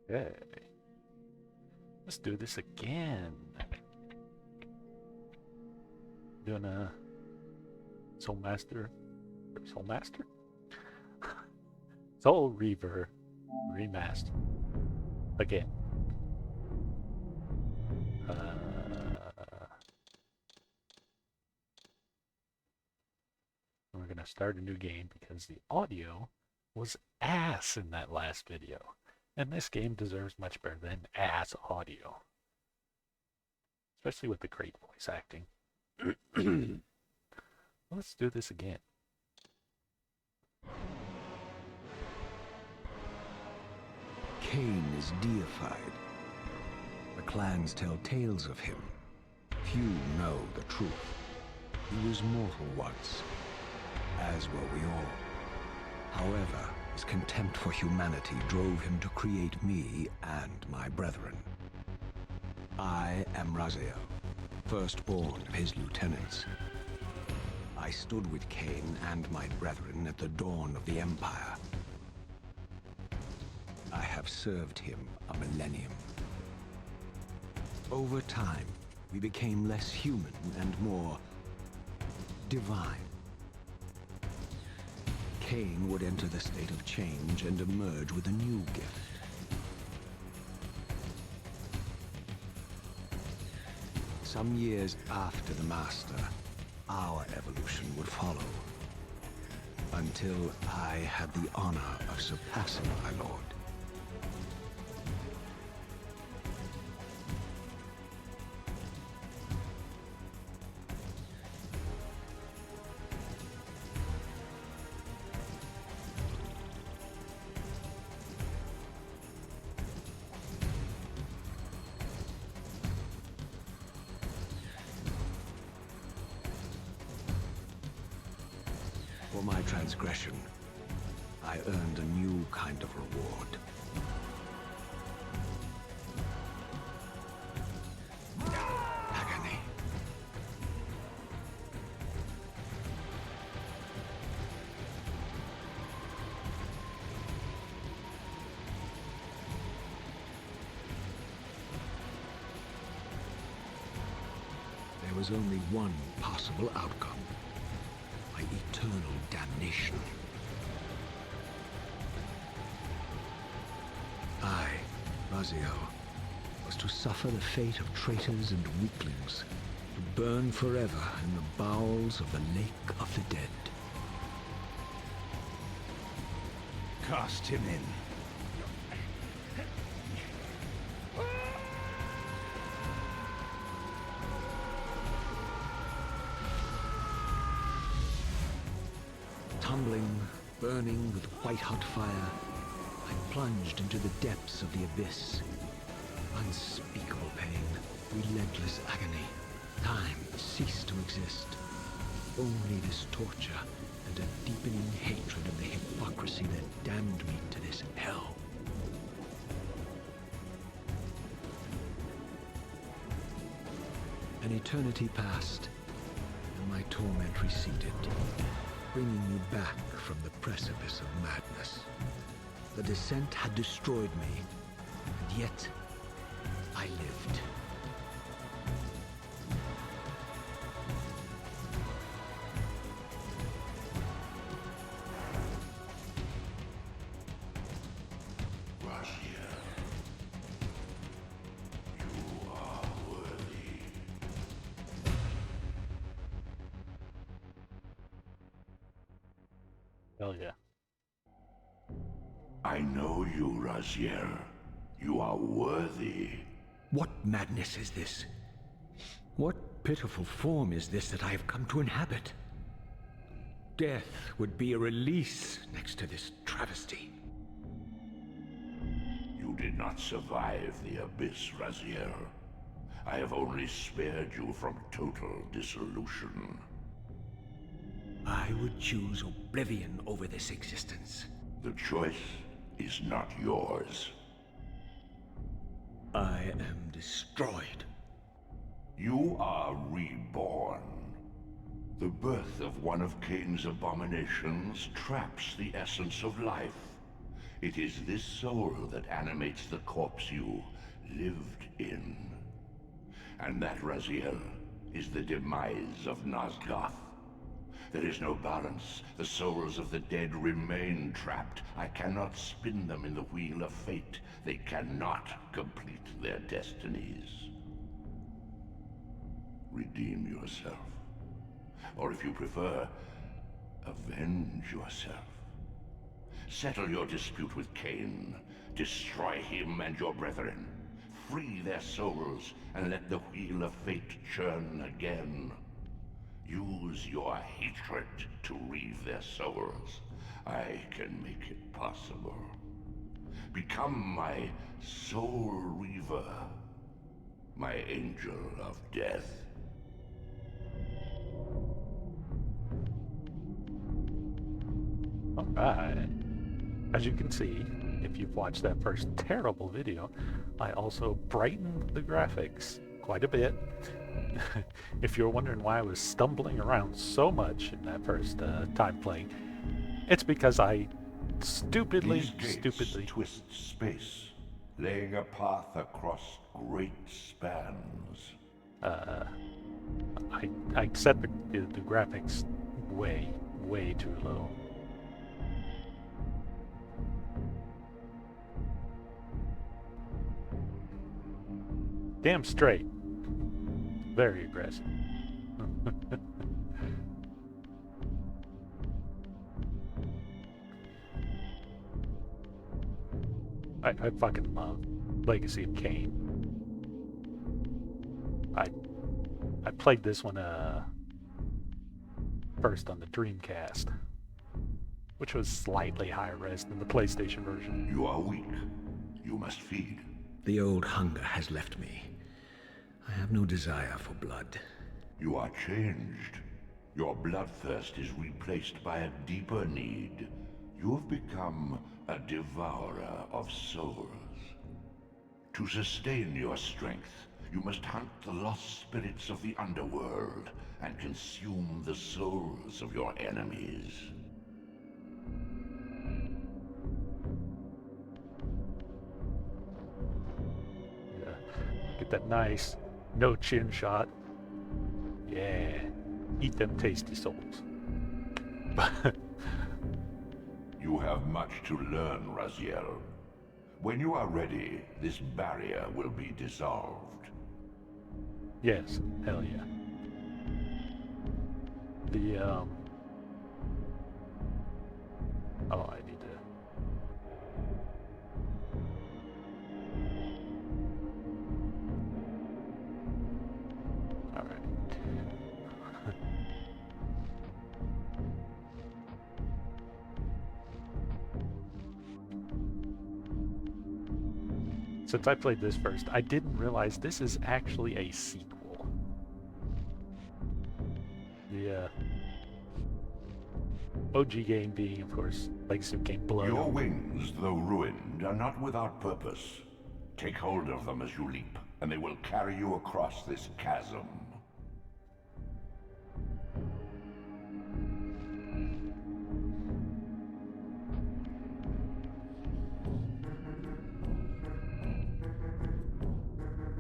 Okay, let's do this again. Doing a Soul Master, Soul Master, Soul Reaver Remastered again. We're gonna start a new game because the audio was ass in that last video, and this game deserves much better than ass audio, especially with the great voice acting. Let's do this again. Kain is deified. The clans tell tales of him. Few know the truth. He was mortal once, as were we all. However, his contempt for humanity drove him to create me and my brethren. I am Raziel, firstborn of his lieutenants. I stood with Kain and my brethren at the dawn of the Empire. I have served him a millennium. Over time, we became less human and more divine. Kain would enter the state of change and emerge with a new gift. Some years after the Master, our evolution would follow. Until I had the honor of surpassing my lord. For my transgression, I earned a new kind of reward. Agony. There was only one possible outcome. My eternal damnation. I, Raziel, was to suffer the fate of traitors and weaklings, to burn forever in the bowels of the Lake of the Dead. Cast him in. Tumbling, burning with white-hot fire, I plunged into the depths of the abyss. Unspeakable pain, relentless agony. Time ceased to exist. Only this torture and a deepening hatred of the hypocrisy that damned me to this hell. An eternity passed, and my torment receded, bringing me back from the precipice of madness. The descent had destroyed me, and yet I lived. Raziel, you are worthy. Hell yeah. I know you, Raziel. You are worthy. What madness is this? What pitiful form is this that I have come to inhabit? Death would be a release next to this travesty. You did not survive the abyss, Raziel. I have only spared you from total dissolution. I would choose oblivion over this existence. The choice is not yours. I am destroyed. You are reborn. The birth of one of Kain's abominations traps the essence of life. It is this soul that animates the corpse you lived in. And that, Raziel, is the demise of Nosgoth. There is no balance. The souls of the dead remain trapped. I cannot spin them in the wheel of fate. They cannot complete their destinies. Redeem yourself. Or if you prefer, avenge yourself. Settle your dispute with Kain. Destroy him and your brethren. Free their souls and let the wheel of fate churn again. Use your hatred to reave their souls. I can make it possible. Become my soul reaver, my angel of death. Alright. As you can see, if you've watched that first terrible video, I also brightened the graphics quite a bit. If you're wondering why I was stumbling around so much in that first time playing, it's because I stupidly twist space, laying a path across great spans. I set the graphics way too low. Damn straight. Very aggressive. I fucking love Legacy of Kain. I played this one first on the Dreamcast, which was slightly higher res than the PlayStation version. You are weak. You must feed. The old hunger has left me. I have no desire for blood. You are changed. Your bloodthirst is replaced by a deeper need. You have become a devourer of souls. To sustain your strength, you must hunt the lost spirits of the underworld and consume the souls of your enemies. Yeah. Get that nice no chin shot. Yeah. Eat them tasty souls. You have much to learn, Raziel. When you are ready, this barrier will be dissolved. Yes, hell yeah. The oh, I need to. All right. Since I played this first, I didn't realize this is actually a sequel. The OG game being, of course, Legacy of Kain Blood. Your wings, though ruined, are not without purpose. Take hold of them as you leap, and they will carry you across this chasm.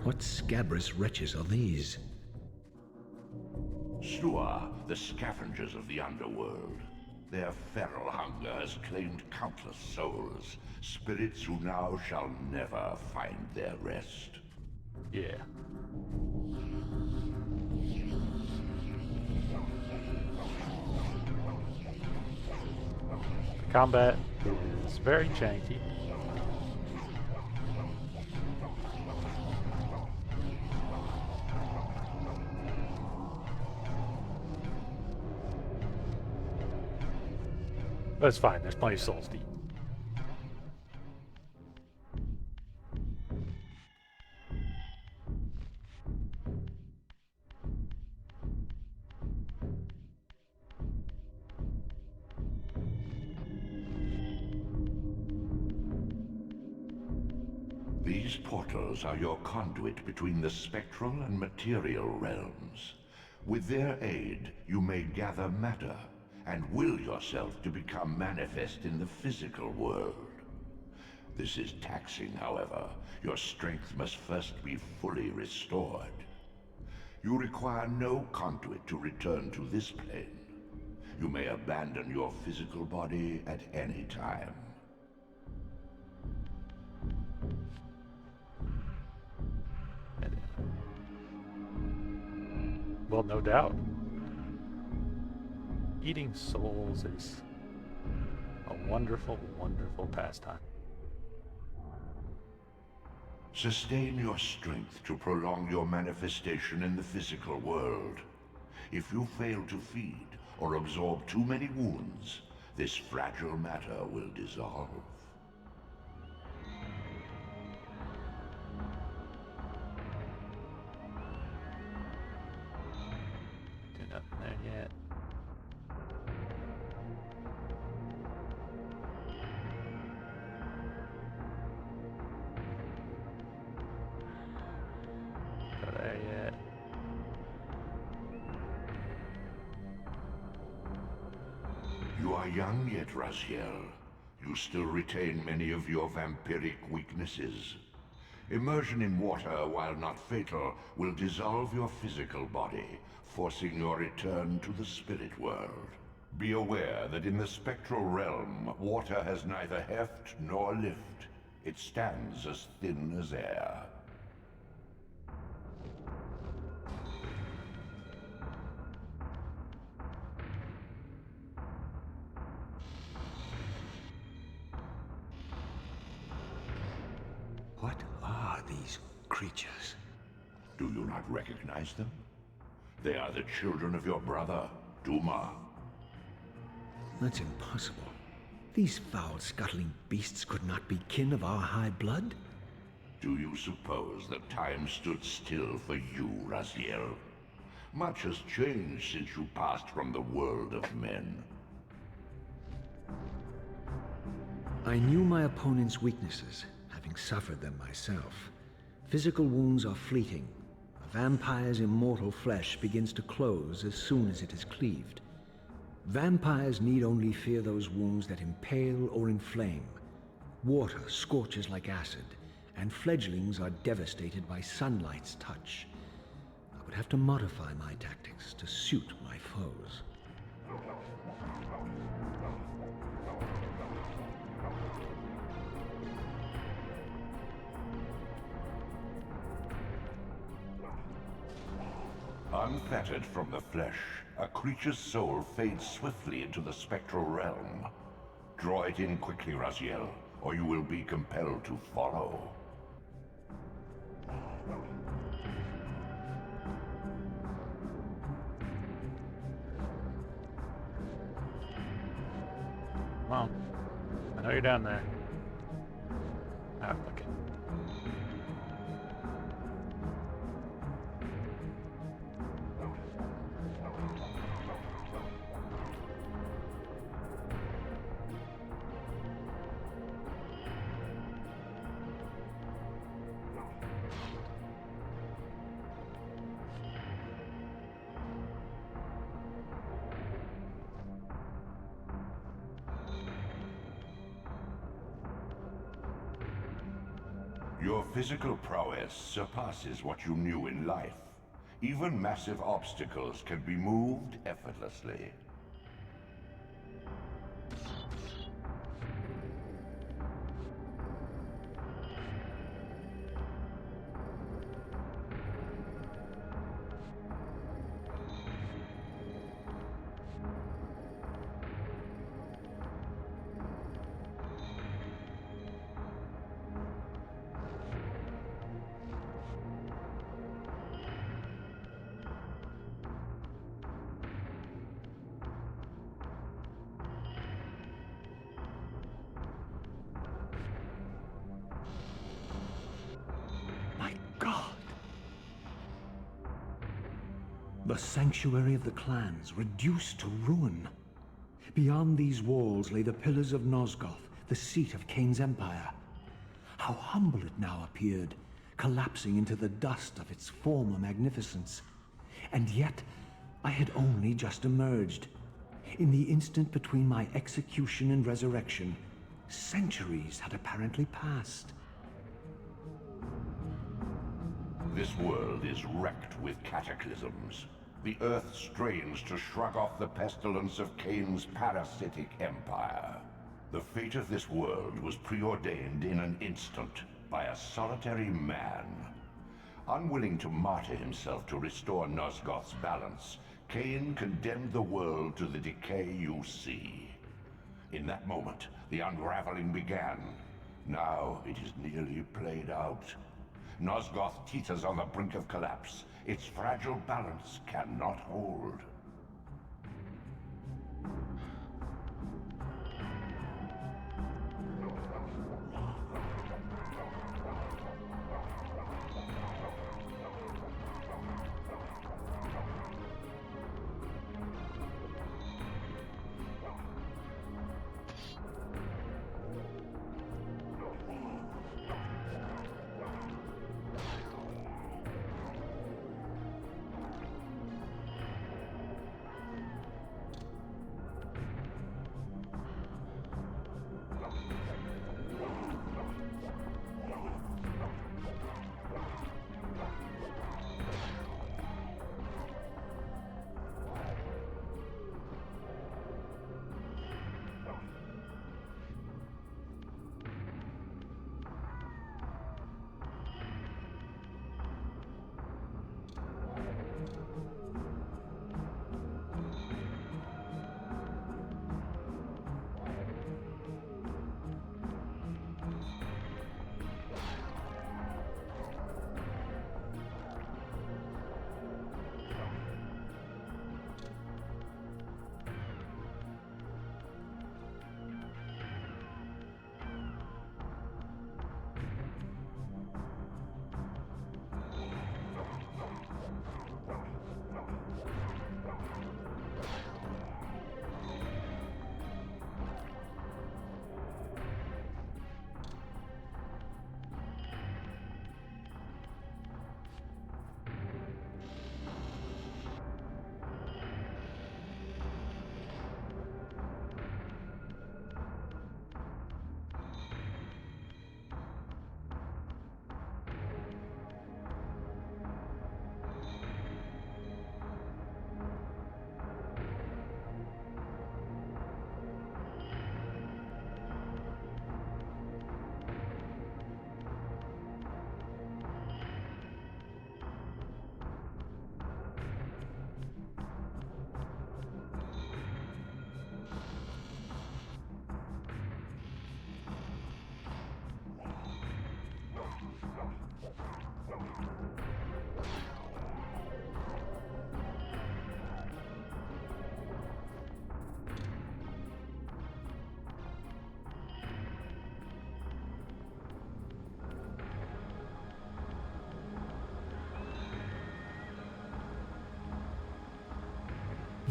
What scabrous wretches are these? Shua, the scavengers of the underworld. Their feral hunger has claimed countless souls, spirits who now shall never find their rest. Yeah. The combat is very janky. But it's fine, there's plenty of souls to eat. These portals are your conduit between the spectral and material realms. With their aid, you may gather matter and will yourself to become manifest in the physical world. This is taxing, however. Your strength must first be fully restored. You require no conduit to return to this plane. You may abandon your physical body at any time. Well, no doubt. Eating souls is a wonderful, wonderful pastime. Sustain your strength to prolong your manifestation in the physical world. If you fail to feed or absorb too many wounds, this fragile matter will dissolve. Do nothing there yet. Go there yet. You are young yet, Raziel. You still retain many of your vampiric weaknesses. Immersion in water, while not fatal, will dissolve your physical body, forcing your return to the spirit world. Be aware that in the spectral realm, water has neither heft nor lift. It stands as thin as air. What are these creatures? Do you not recognize them? They are the children of your brother, Duma. That's impossible. These foul, scuttling beasts could not be kin of our high blood? Do you suppose that time stood still for you, Raziel? Much has changed since you passed from the world of men. I knew my opponent's weaknesses, having suffered them myself. Physical wounds are fleeting. A vampire's immortal flesh begins to close as soon as it is cleaved. Vampires need only fear those wounds that impale or inflame. Water scorches like acid, and fledglings are devastated by sunlight's touch. I would have to modify my tactics to suit my foes. Unfettered from the flesh, a creature's soul fades swiftly into the spectral realm. Draw it in quickly, Raziel, or you will be compelled to follow. Come on. I know you're down there. Ah, okay. Your physical prowess surpasses what you knew in life. Even massive obstacles can be moved effortlessly. The sanctuary of the clans reduced to ruin. Beyond these walls lay the pillars of Nosgoth, the seat of Kain's empire. How humble it now appeared, collapsing into the dust of its former magnificence. And yet, I had only just emerged. In the instant between my execution and resurrection, Centuries had apparently passed. This world is wrecked with cataclysms. The Earth strains to shrug off the pestilence of Kain's parasitic empire. The fate of this world was preordained in an instant by a solitary man. Unwilling to martyr himself to restore Nosgoth's balance, Kain condemned the world to the decay you see. In that moment, the unraveling began. Now it is nearly played out. Nosgoth teeters on the brink of collapse. Its fragile balance cannot hold.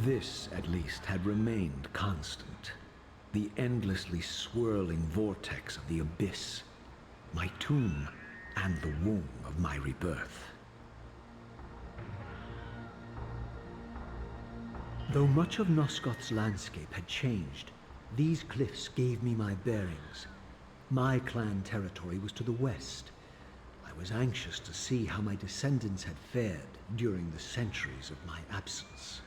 This, at least, had remained constant. The endlessly swirling vortex of the abyss, my tomb, and the womb of my rebirth. Though much of Nosgoth's landscape had changed, these cliffs gave me my bearings. My clan territory was to the west. I was anxious to see how my descendants had fared during the centuries of my absence.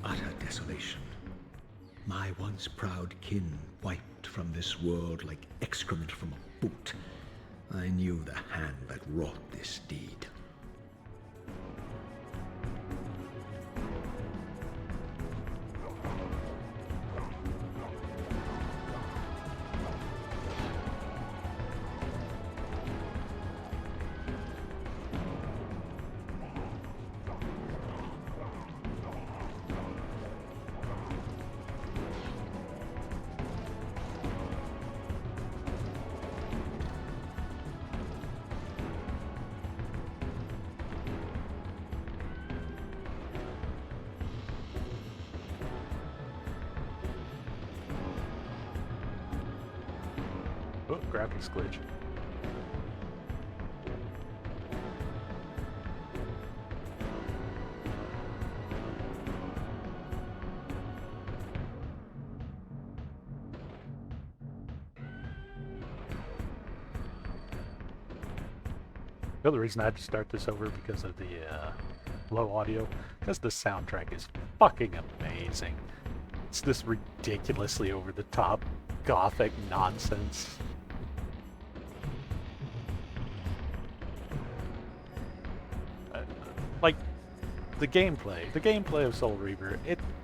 utter desolation. My once proud kin wiped from this world like excrement from a boot. I knew the hand that wrought this deed. Oh, graphics glitch. The other reason I had to start this over because of the low audio, because the soundtrack is fucking amazing. It's this ridiculously over-the-top gothic nonsense. Like the gameplay of Soul Reaver,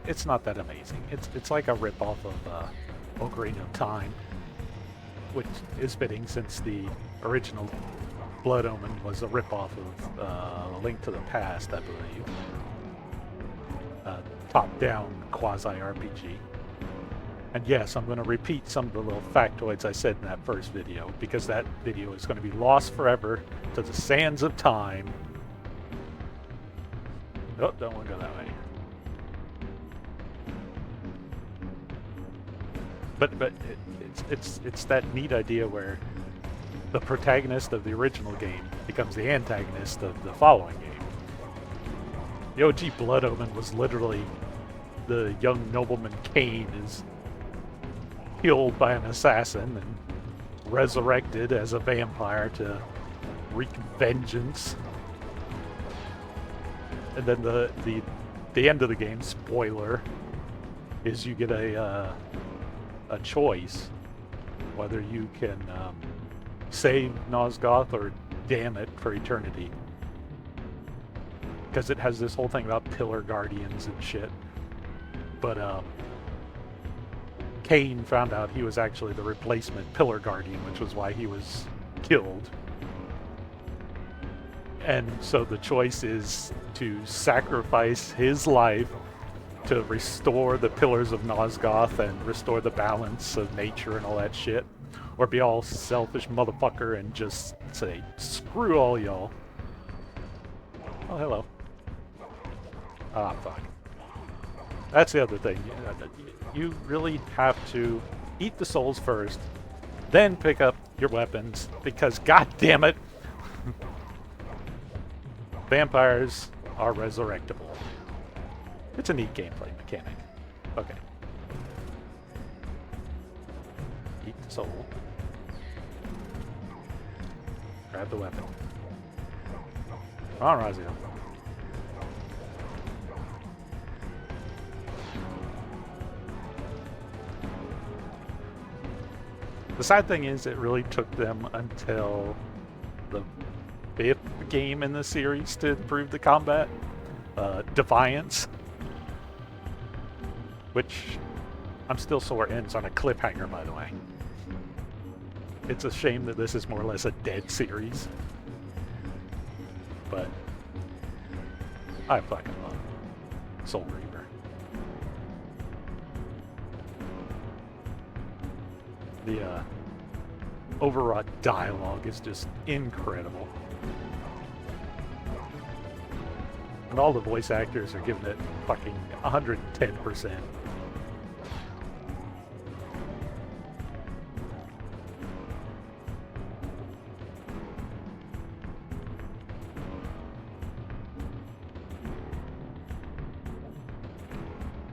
it's not that amazing. It's like a ripoff of Ocarina of Time, which is fitting since the original Blood Omen was a ripoff of A Link to the Past, I believe. Top-down quasi-RPG. And yes, I'm going to repeat some of the little factoids I said in that first video, because that video is going to be lost forever to the sands of time. Oh, don't want to go that way. But it's that neat idea where the protagonist of the original game becomes the antagonist of the following game. The OG Blood Omen was literally the young nobleman Kain is killed by an assassin and resurrected as a vampire to wreak vengeance. And then the end of the game, spoiler, is you get a choice whether you can save Nosgoth or damn it for eternity. Because it has this whole thing about pillar guardians and shit. But Kain found out he was actually the replacement pillar guardian, which was why he was killed. And so the choice is to sacrifice his life to restore the pillars of Nosgoth and restore the balance of nature and all that shit. Or be all selfish motherfucker and just say, screw all y'all. Oh, hello. Ah, fuck. That's the other thing. You really have to eat the souls first, then pick up your weapons, because god damn it, vampires are resurrectable. It's a neat gameplay mechanic. Okay. Eat the soul. Grab the weapon. Come on, Raziel. The sad thing is, it really took them until the 5th game in the series to improve the combat. Defiance. Which I'm still sore ends on a cliffhanger, by the way. It's a shame that this is more or less a dead series. But I fucking love Soul Reaver. The overwrought dialogue is just incredible. And all the voice actors are giving it fucking 110%.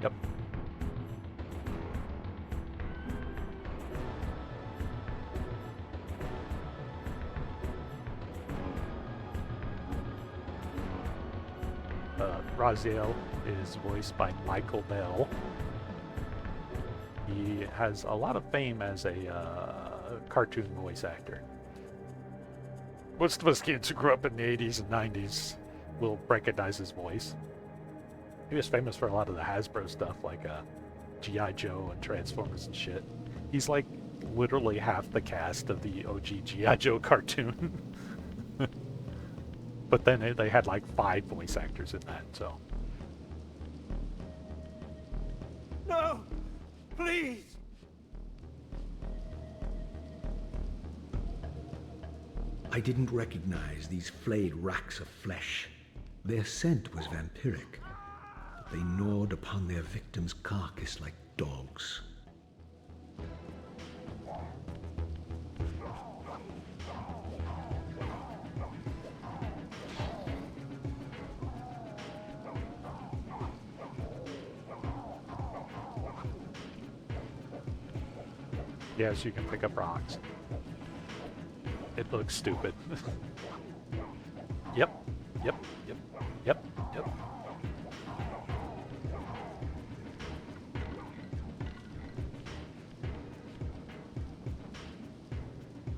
Yep. Raziel is voiced by Michael Bell. He has a lot of fame as a cartoon voice actor. Most of us kids who grew up in the 80s and 90s will recognize his voice. He was famous for a lot of the Hasbro stuff, like G.I. Joe and Transformers and shit. He's like literally half the cast of the OG G.I. Joe cartoon. But then they had like 5 voice actors in that, so. No! Please! I didn't recognize these flayed racks of flesh. Their scent was vampiric, but they gnawed upon their victim's carcass like dogs. Yes, you can pick up rocks. It looks stupid. Yep. Yep.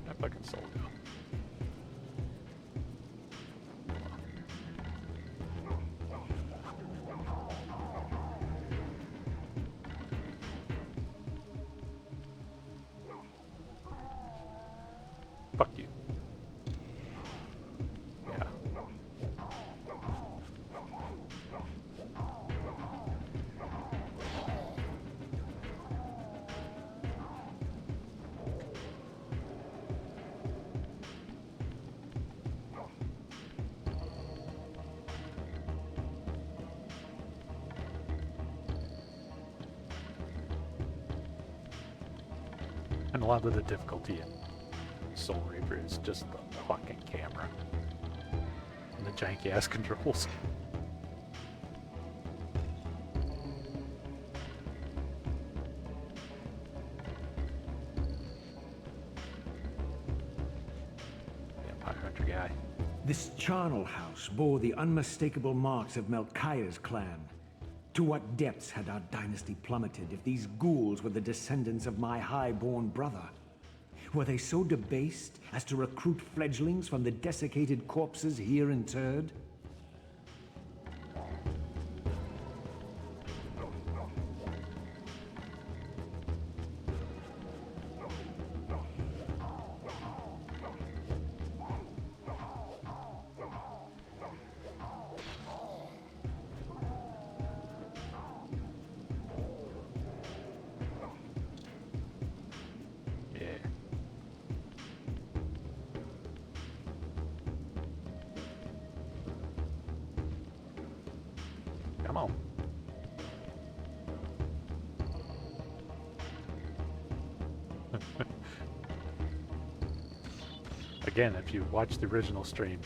That fucking soul go. Fuck you. Yeah. And a lot of the difficulty in Soul Reaver is just the fucking camera and the janky ass controls. Vampire Hunter guy. This charnel house bore the unmistakable marks of Melchiah's clan. To what depths had our dynasty plummeted if these ghouls were the descendants of my high-born brother? Were they so debased as to recruit fledglings from the desiccated corpses here interred? Come on. Again, if you watch the original stream,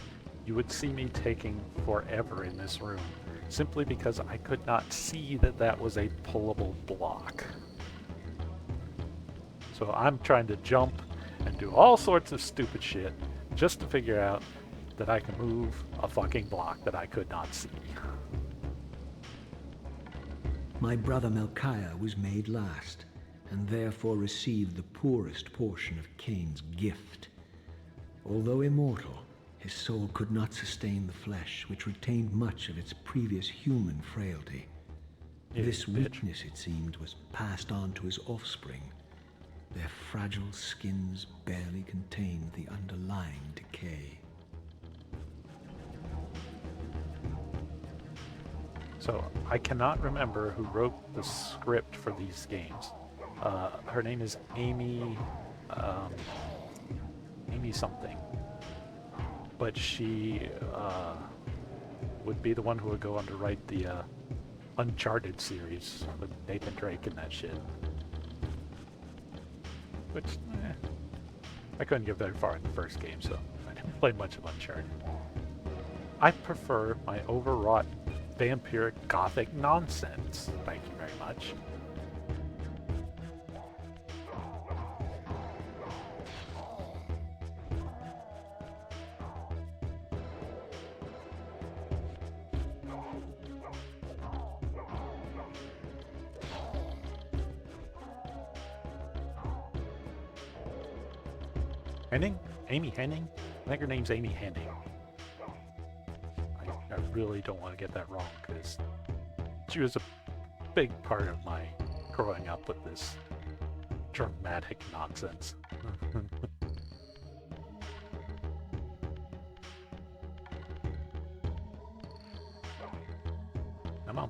you would see me taking forever in this room, simply because I could not see that that was a pullable block. So I'm trying to jump and do all sorts of stupid shit just to figure out that I can move a fucking block that I could not see. My brother Melchiah was made last, and therefore received the poorest portion of Kain's gift. Although immortal, his soul could not sustain the flesh, which retained much of its previous human frailty. This weakness, it seemed, was passed on to his offspring. Their fragile skins barely contained the underlying decay. So I cannot remember who wrote the script for these games. Her name is Amy something. But she would be the one who would go on to write the Uncharted series with Nathan Drake and that shit. Which, I couldn't get very far in the first game, so I didn't play much of Uncharted. I prefer my overwrought vampiric gothic nonsense. Thank you very much. Henning? Amy Henning? I think her name's Amy Henning. I really don't want to get that wrong because she was a big part of my growing up with this dramatic nonsense. Come on.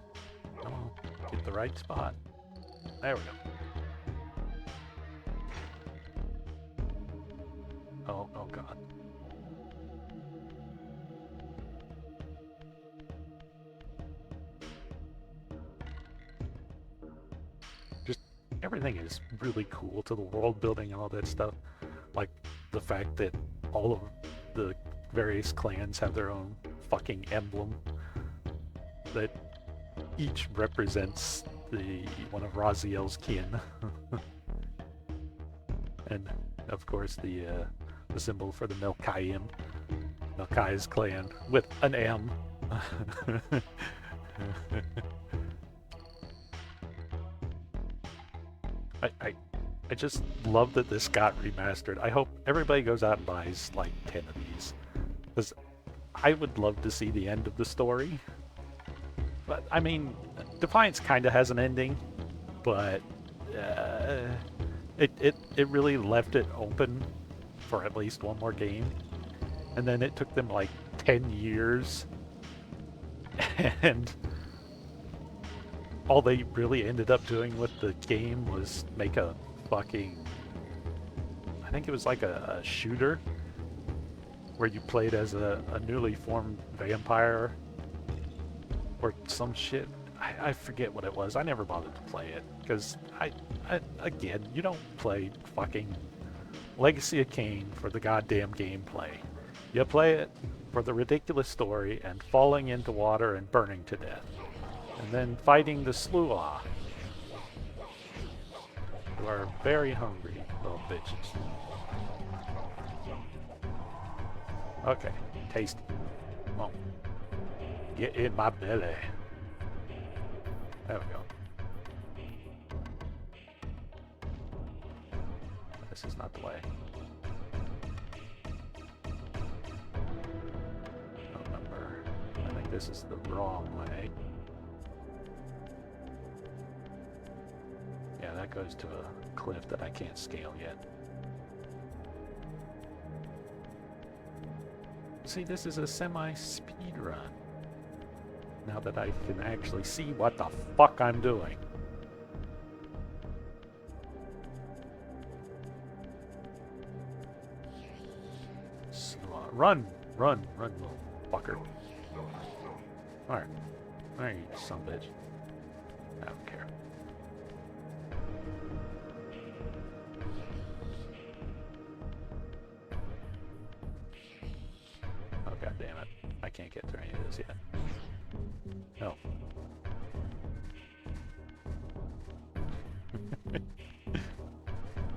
Come on. Get the right spot. There we go. Oh god. Just everything is really cool to the world building and all that stuff. Like the fact that all of the various clans have their own fucking emblem that each represents one of Raziel's kin. And of course the symbol for the Melkai's clan with an M. I just love that this got remastered. I hope everybody goes out and buys like 10 of these, because I would love to see the end of the story. But I mean, Defiance kind of has an ending, but it really left it open for at least one more game. And then it took them like 10 years, and all they really ended up doing with the game was make a fucking, I think it was like a shooter where you played as a newly formed vampire or some shit. I forget what it was. I never bothered to play it because again, you don't play fucking Legacy of Kain for the goddamn gameplay. You play it for the ridiculous story and falling into water and burning to death, and then fighting the Sluagh, who are very hungry little bitches. Okay, tasty. Well, get in my belly. There we go. This is not the way. Remember, I think this is the wrong way. Yeah, that goes to a cliff that I can't scale yet. See, this is a semi-speed run. Now that I can actually see what the fuck I'm doing. Run, little fucker. Alright. Alright, you son of a bitch. I don't care. Oh, god damn it. I can't get through any of this yet. No.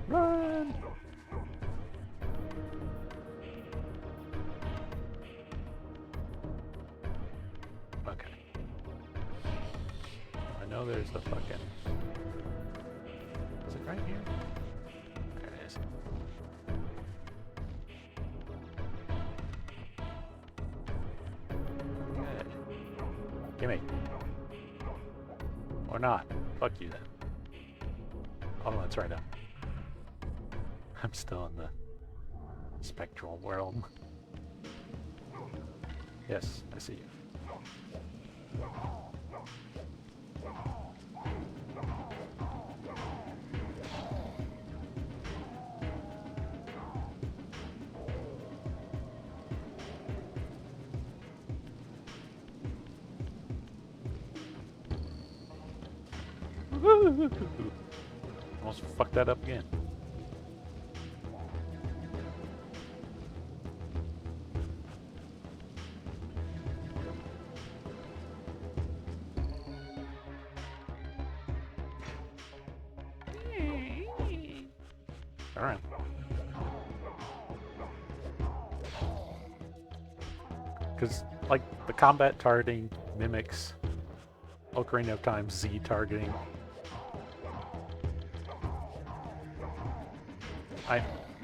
Run! Okay. I know there's the fucking... Is it right here? There it is. Good. Gimme. Or not. Fuck you then. Oh, that's right now. I'm still in the spectral world. Yes, I see you. Almost fucked that up again. Alright. Because, like, the combat targeting mimics Ocarina of Time Z targeting.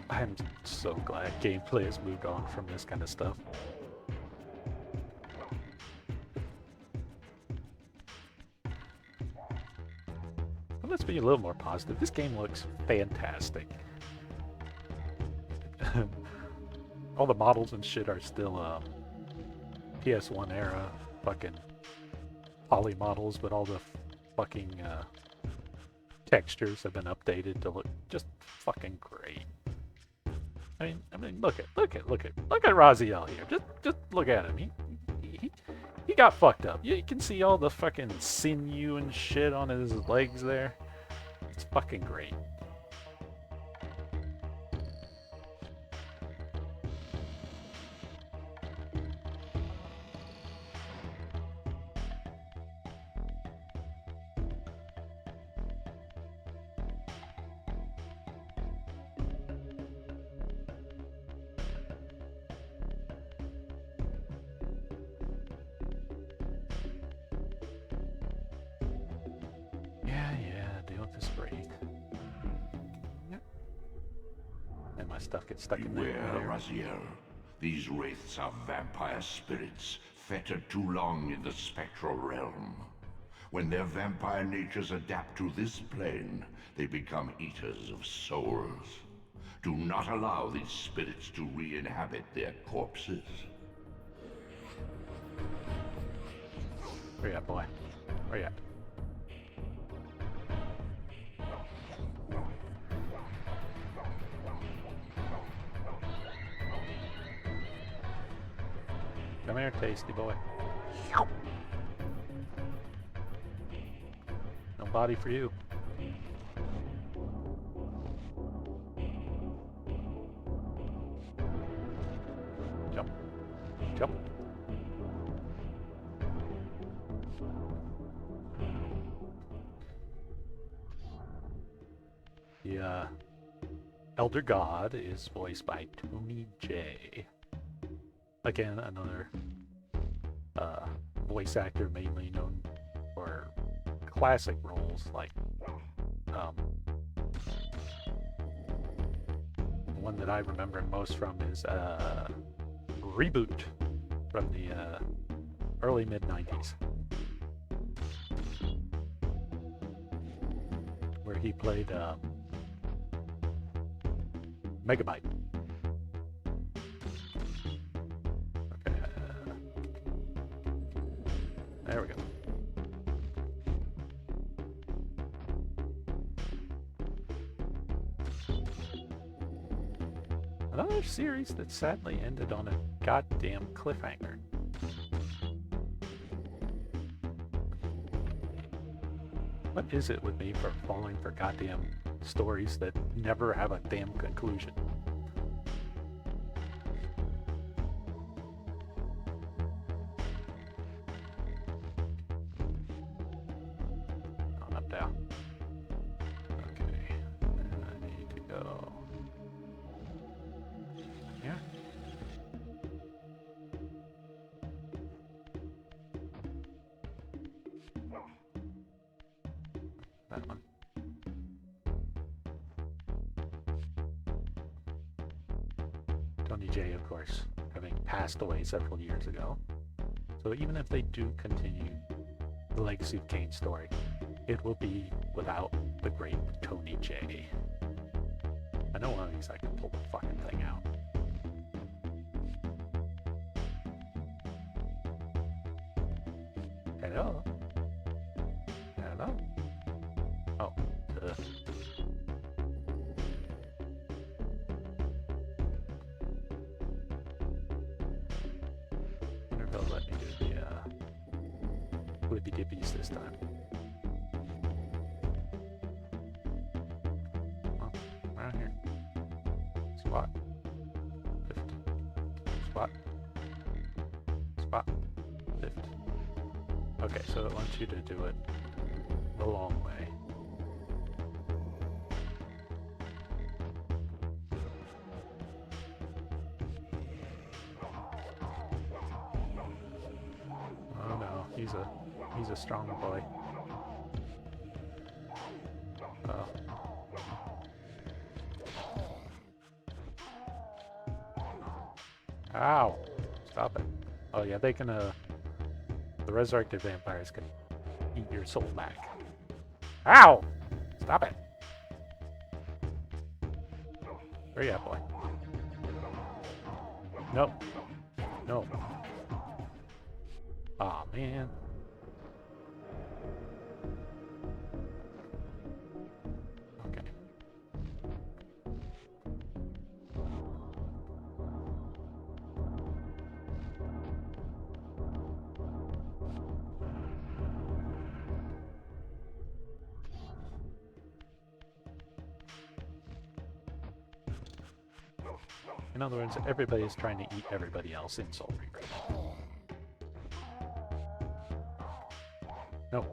I'm so glad gameplay has moved on from this kind of stuff. But let's be a little more positive. This game looks fantastic. All the models and shit are still PS1 era fucking poly models, but all the fucking textures have been updated to look just fucking great. I mean, look at Raziel here. Just look at him. He got fucked up. You can see all the fucking sinew and shit on his legs there. It's fucking great. Stuff gets stuck in there. Beware, Raziel. These wraiths are vampire spirits, fettered too long in the spectral realm. When their vampire natures adapt to this plane, they become eaters of souls. Do not allow these spirits to re-inhabit their corpses. Where you at, boy? Where you at? Come here, tasty boy. No body for you. Jump. Jump. The Elder God is voiced by Tony J. Again, another voice actor mainly known for classic roles like one that I remember most from is Reboot from the early mid-90s, where he played Megabyte. There we go. Another series that sadly ended on a goddamn cliffhanger. What is it with me for falling for goddamn stories that never have a damn conclusion? That one. Tony J, of course, having passed away several years ago. So even if they do continue the Legacy of Kain story, it will be without the great Tony J. I know one of these I can pull the fucking thing out. Hello? Hello? Oh, wonder if they'll let me do the flippy dippies this time. Oh, around here. Squat. Lift. Squat. Squat. Lift. Okay, so it wants you to do it the long way. Oh no, he's a strong boy. Oh. Ow! Stop it. Oh yeah, they can, the resurrected vampires can eat your soul back. Ow! Stop it! Where you at, boy? Nope. No. Aw, man. Okay. In other words, everybody is trying to eat everybody else in Soul Reaver. No.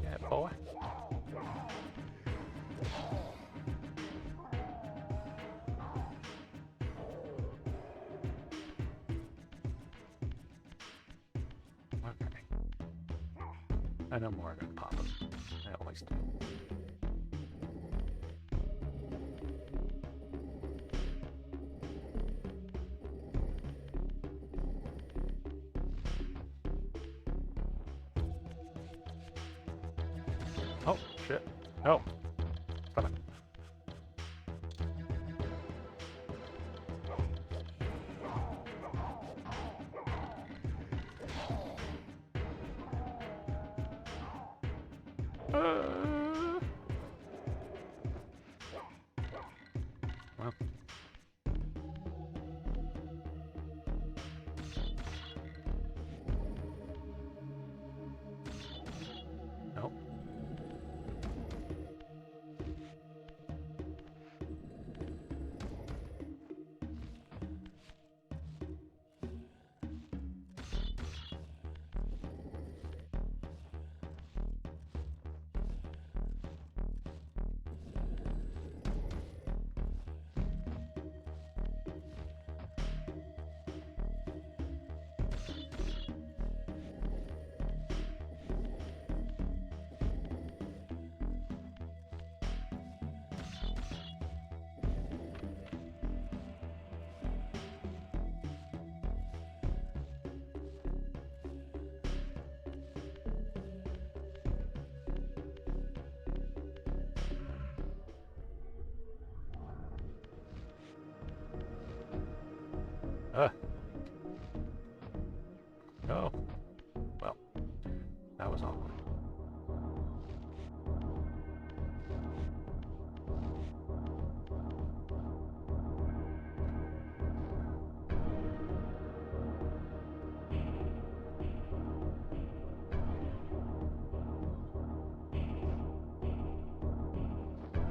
Yeah, boy. Okay. I know more are gonna pop up. I always do. Oh, shit. No. Stop it. Well. Nope. Oh. Well, that was awkward.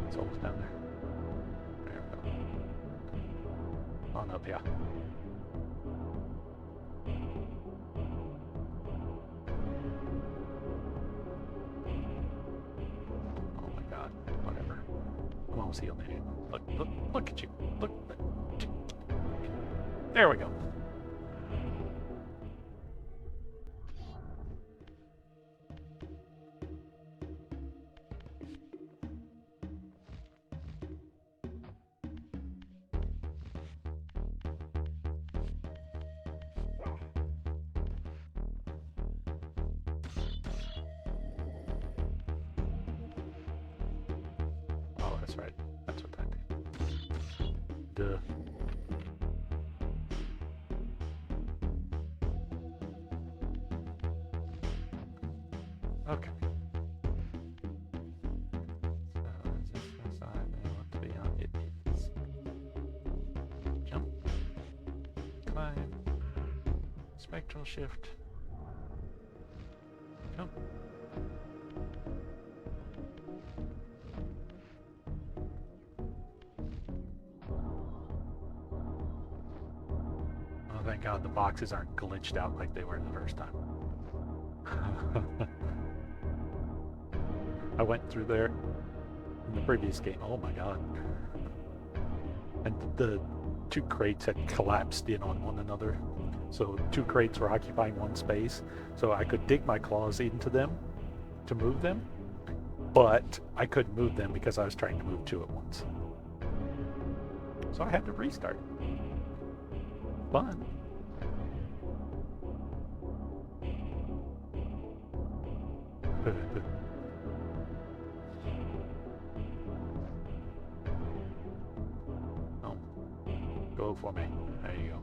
It's almost down there. There we go. On up, yeah. Oh my god. Whatever. I'm almost healed, man. Look at you. Look. There we go. Oh, that's right. That's what that did. Duh. Okay. So is this the side I want to be on? It is. Jump. Climb. Spectral shift. Jump. Oh, thank God the boxes aren't glitched out like they were the first time. I went through there in the previous game. Oh my god. And the two crates had collapsed in on one another. So two crates were occupying one space. So I could dig my claws into them to move them. but I couldn't move them because I was trying to move two at once. So I had to restart. Fun. Oh, go for me. There you go.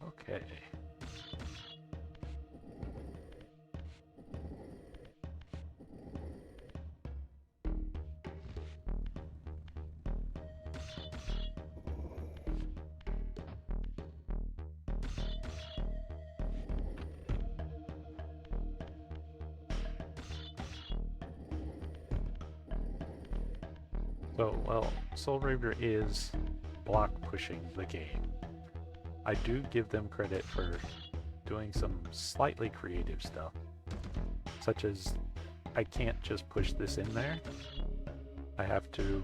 Okay. So, well, Soul Reaver is block pushing the game. I do give them credit for doing some slightly creative stuff, such as I can't just push this in there. I have to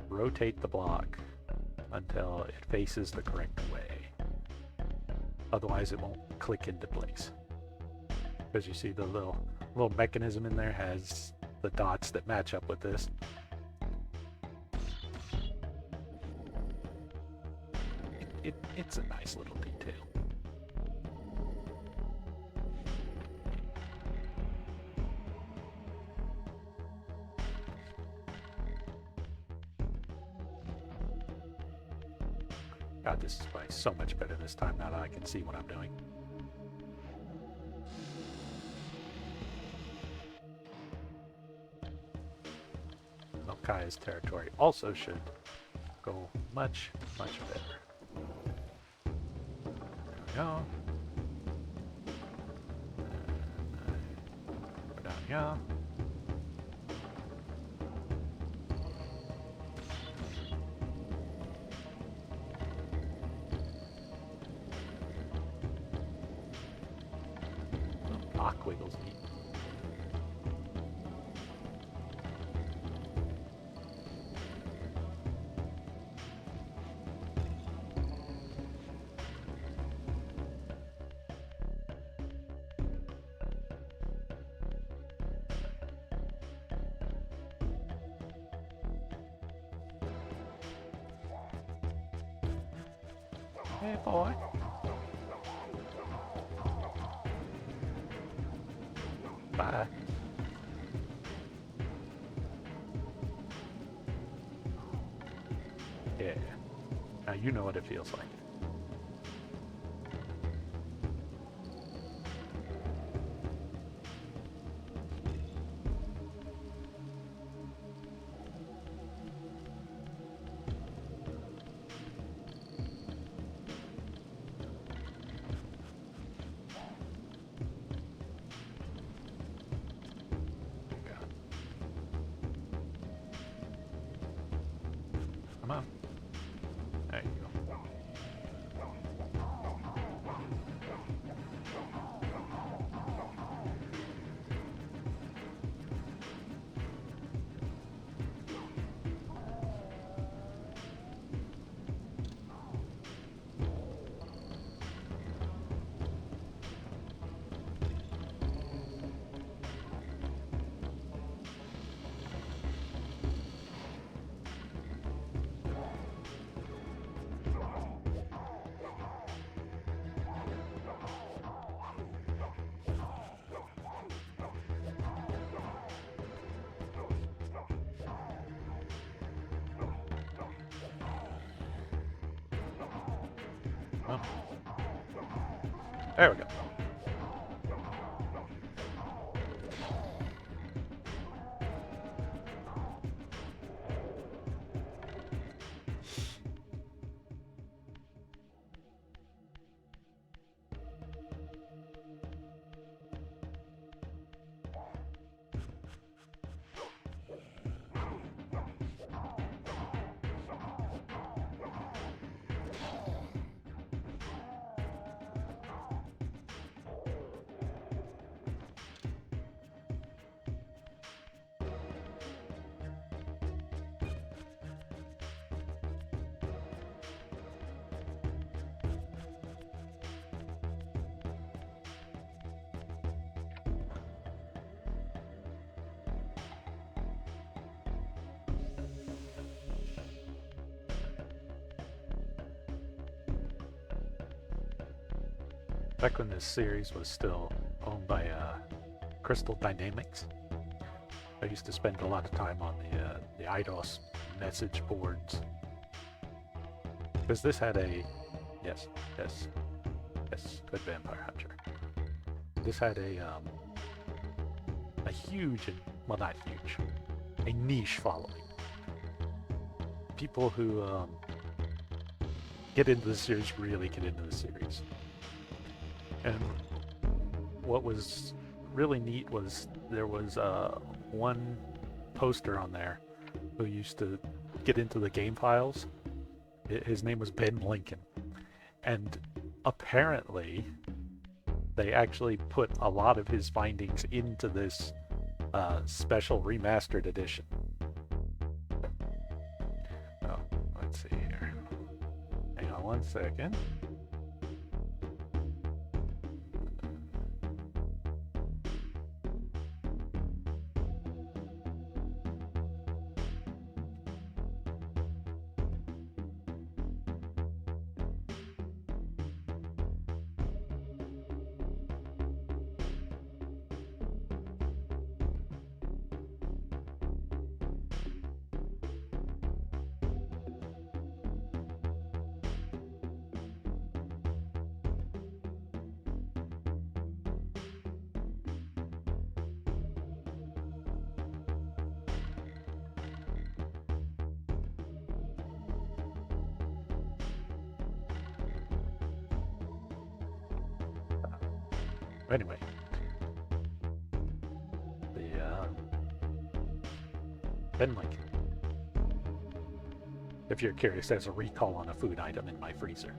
rotate the block until it faces the correct way. Otherwise it won't click into place. Because you see the little mechanism in there has the dots that match up with this. It's a nice little detail. God, this is probably so much better this time now that I can see what I'm doing. Kaya's territory also should go much, much better. There we go. Go down here. Block wiggles neat. Hey, boy. Bye. Yeah. Now you know what it feels like. Come on. There you go. Oh. There we go. Back when this series was still owned by Crystal Dynamics, I used to spend a lot of time on the IDOS message boards. Because this had a... Yes, good Vampire Hunter. This had a huge, well, not huge, a niche following. People who get into the series really get into the series. And what was really neat was there was one poster on there who used to get into the game files. His name was Ben Lincoln. And apparently they actually put a lot of his findings into this special remastered edition. Oh, let's see here. Hang on one second. Anyway, Ben Lincoln. If you're curious, there's a recall on a food item in my freezer.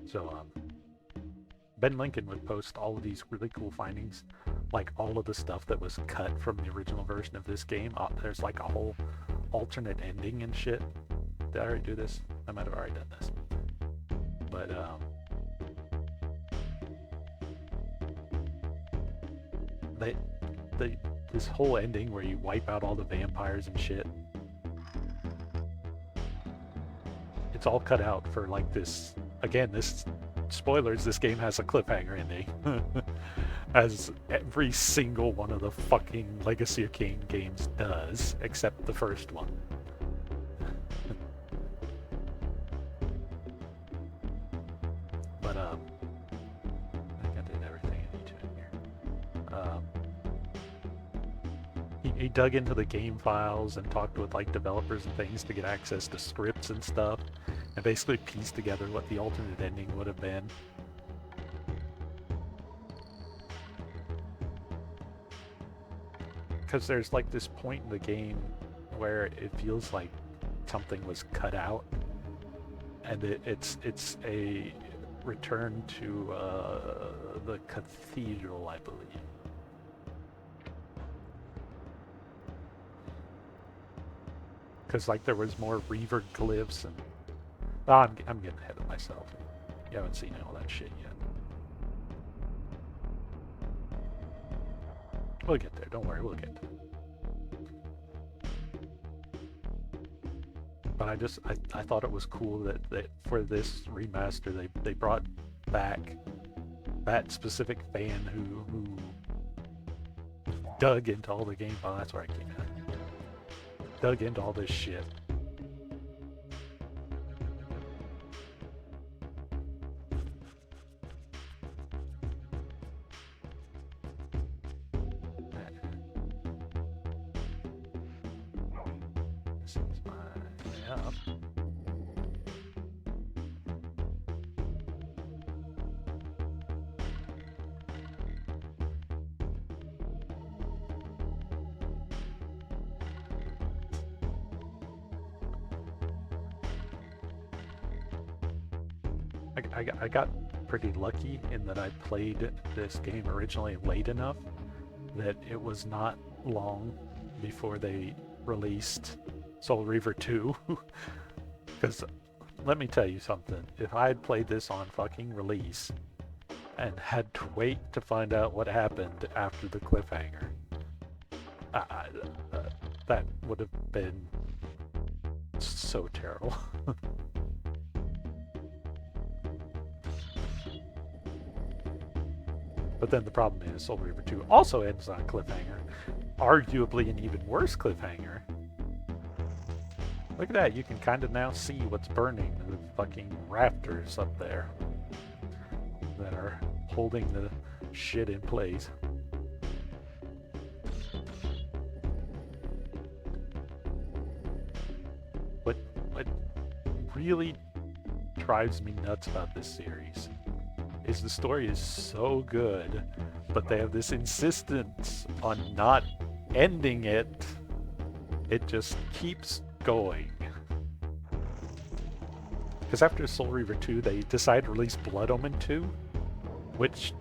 So, Ben Lincoln would post all of these really cool findings, like all of the stuff that was cut from the original version of this game. There's like a whole alternate ending and shit. Did I already do this? I might have already done this. But, this whole ending where you wipe out all the vampires and shit, it's all cut out for like this, again, this, spoilers, this game has a cliffhanger ending. As every single one of the fucking Legacy of Kain games does, except the first one. But, I think I did everything I need to in here. He dug into the game files and talked with like developers and things to get access to scripts and stuff, and basically pieced together what the alternate ending would have been. Because there's like this point in the game where it feels like something was cut out, and it's a return to the cathedral, I believe. Because like there was more Reaver glyphs and I'm getting ahead of myself. You haven't seen all that shit yet. We'll get there. Don't worry, we'll get there. But I thought it was cool that for this remaster they brought back that specific fan who dug into all the game. Oh, that's where I came in. Dug into all this shit. This is my way up. I got pretty lucky in that I played this game originally late enough that it was not long before they released Soul Reaver 2. Because let me tell you something, if I had played this on fucking release and had to wait to find out what happened after the cliffhanger, that would have been It's so terrible. But then the problem is Soul Reaver 2 also ends on a cliffhanger. Arguably an even worse cliffhanger. Look at that, you can kind of now see what's burning the fucking rafters up there that are holding the shit in place. What really drives me nuts about this series is the story is so good, but they have this insistence on not ending it. It just keeps going. Because after Soul Reaver 2, they decided to release Blood Omen 2, which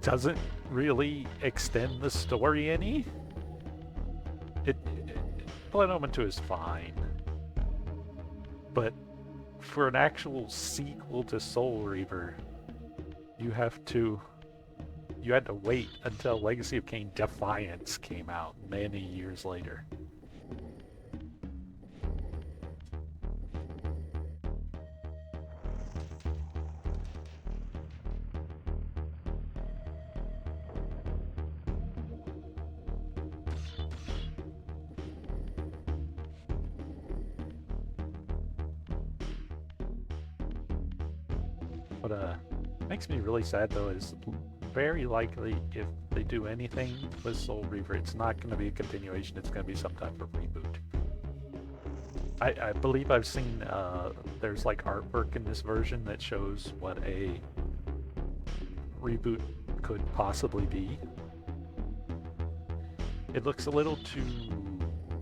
doesn't really extend the story any. Blood Omen 2 is fine. But for an actual sequel to Soul Reaver, you had to wait until Legacy of Kain Defiance came out many years later. What makes me really sad though is very likely if they do anything with Soul Reaver, it's not going to be a continuation, it's going to be some type of reboot. I believe I've seen there's like artwork in this version that shows what a reboot could possibly be. It looks a little too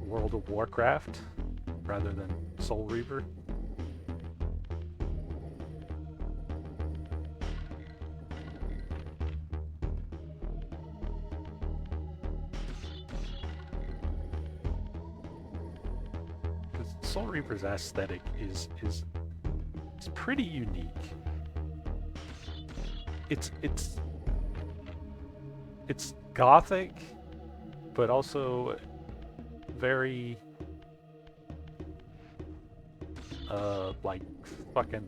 World of Warcraft rather than Soul Reaver. Soul Reaver's aesthetic is pretty unique. It's gothic, but also very like fucking,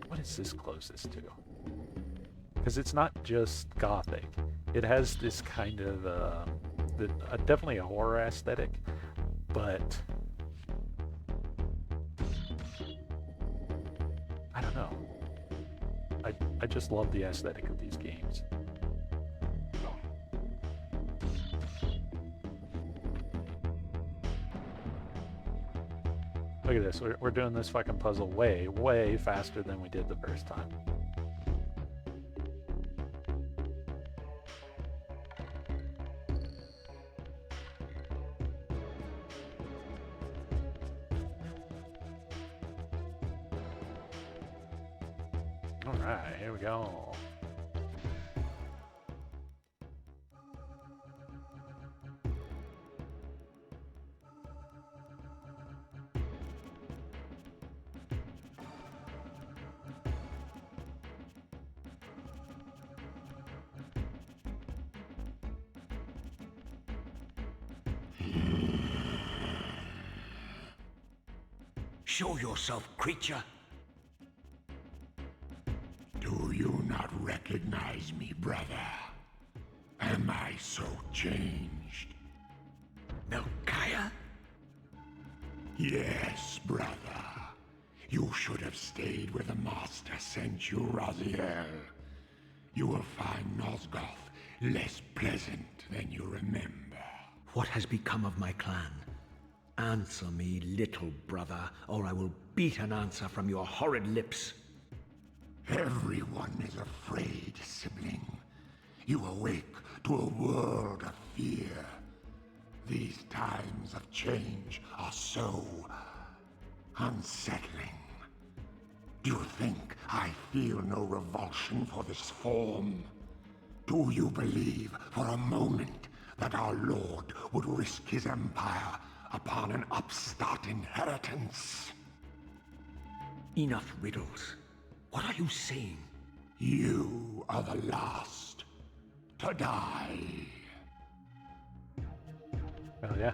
what is this closest to? Because it's not just gothic. It has this kind of definitely a horror aesthetic, but I don't know. I just love the aesthetic of these games. Look at this. We're doing this fucking puzzle way faster than we did the first time. Alright, here we go. Show yourself, creature. Do you not recognize me, brother? Am I so changed? Melchiah? Yes, brother. You should have stayed where the Master sent you, Raziel. You will find Nosgoth less pleasant than you remember. What has become of my clan? Answer me, little brother, or I will beat an answer from your horrid lips. Everyone is afraid, sibling. You awake to a world of fear. These times of change are so unsettling. Do you think I feel no revulsion for this form? Do you believe for a moment that our Lord would risk his empire upon an upstart inheritance? Enough riddles. What are you saying? You are the last to die. Oh yeah.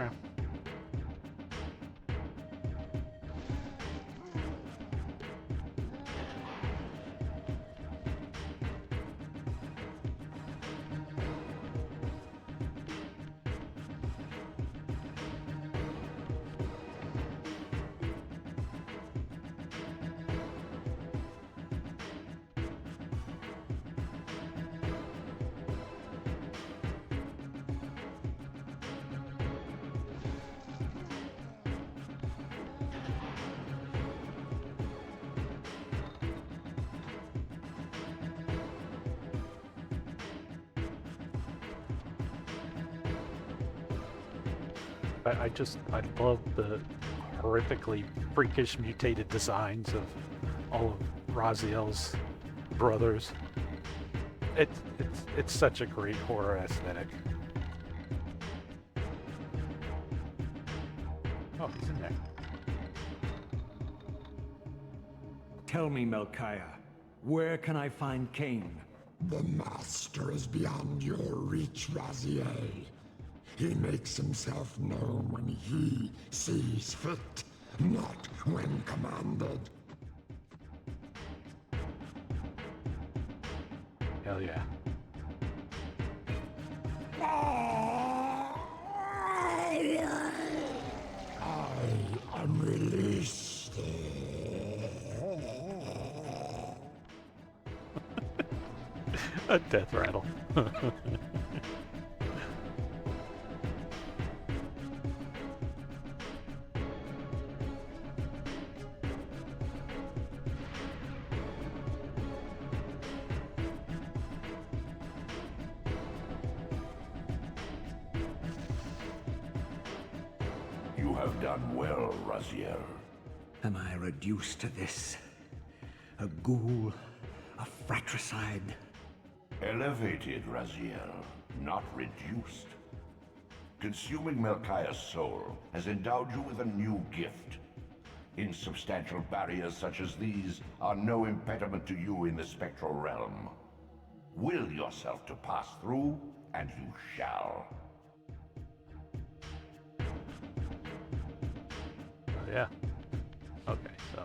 background. I love the horrifically freakish mutated designs of all of Raziel's brothers. It's such a great horror aesthetic. Oh, he's in there. Tell me, Melchiah, where can I find Kain? The Master is beyond your reach, Raziel. He makes himself known when he sees fit, not when commanded. Hell yeah. I am released. A death rattle. You have done well, Raziel. Am I reduced to this? A ghoul? A fratricide? Elevated, Raziel, not reduced. Consuming Melchiah's soul has endowed you with a new gift. Insubstantial barriers such as these are no impediment to you in the spectral realm. Will yourself to pass through, and you shall. Oh, yeah. Okay, so,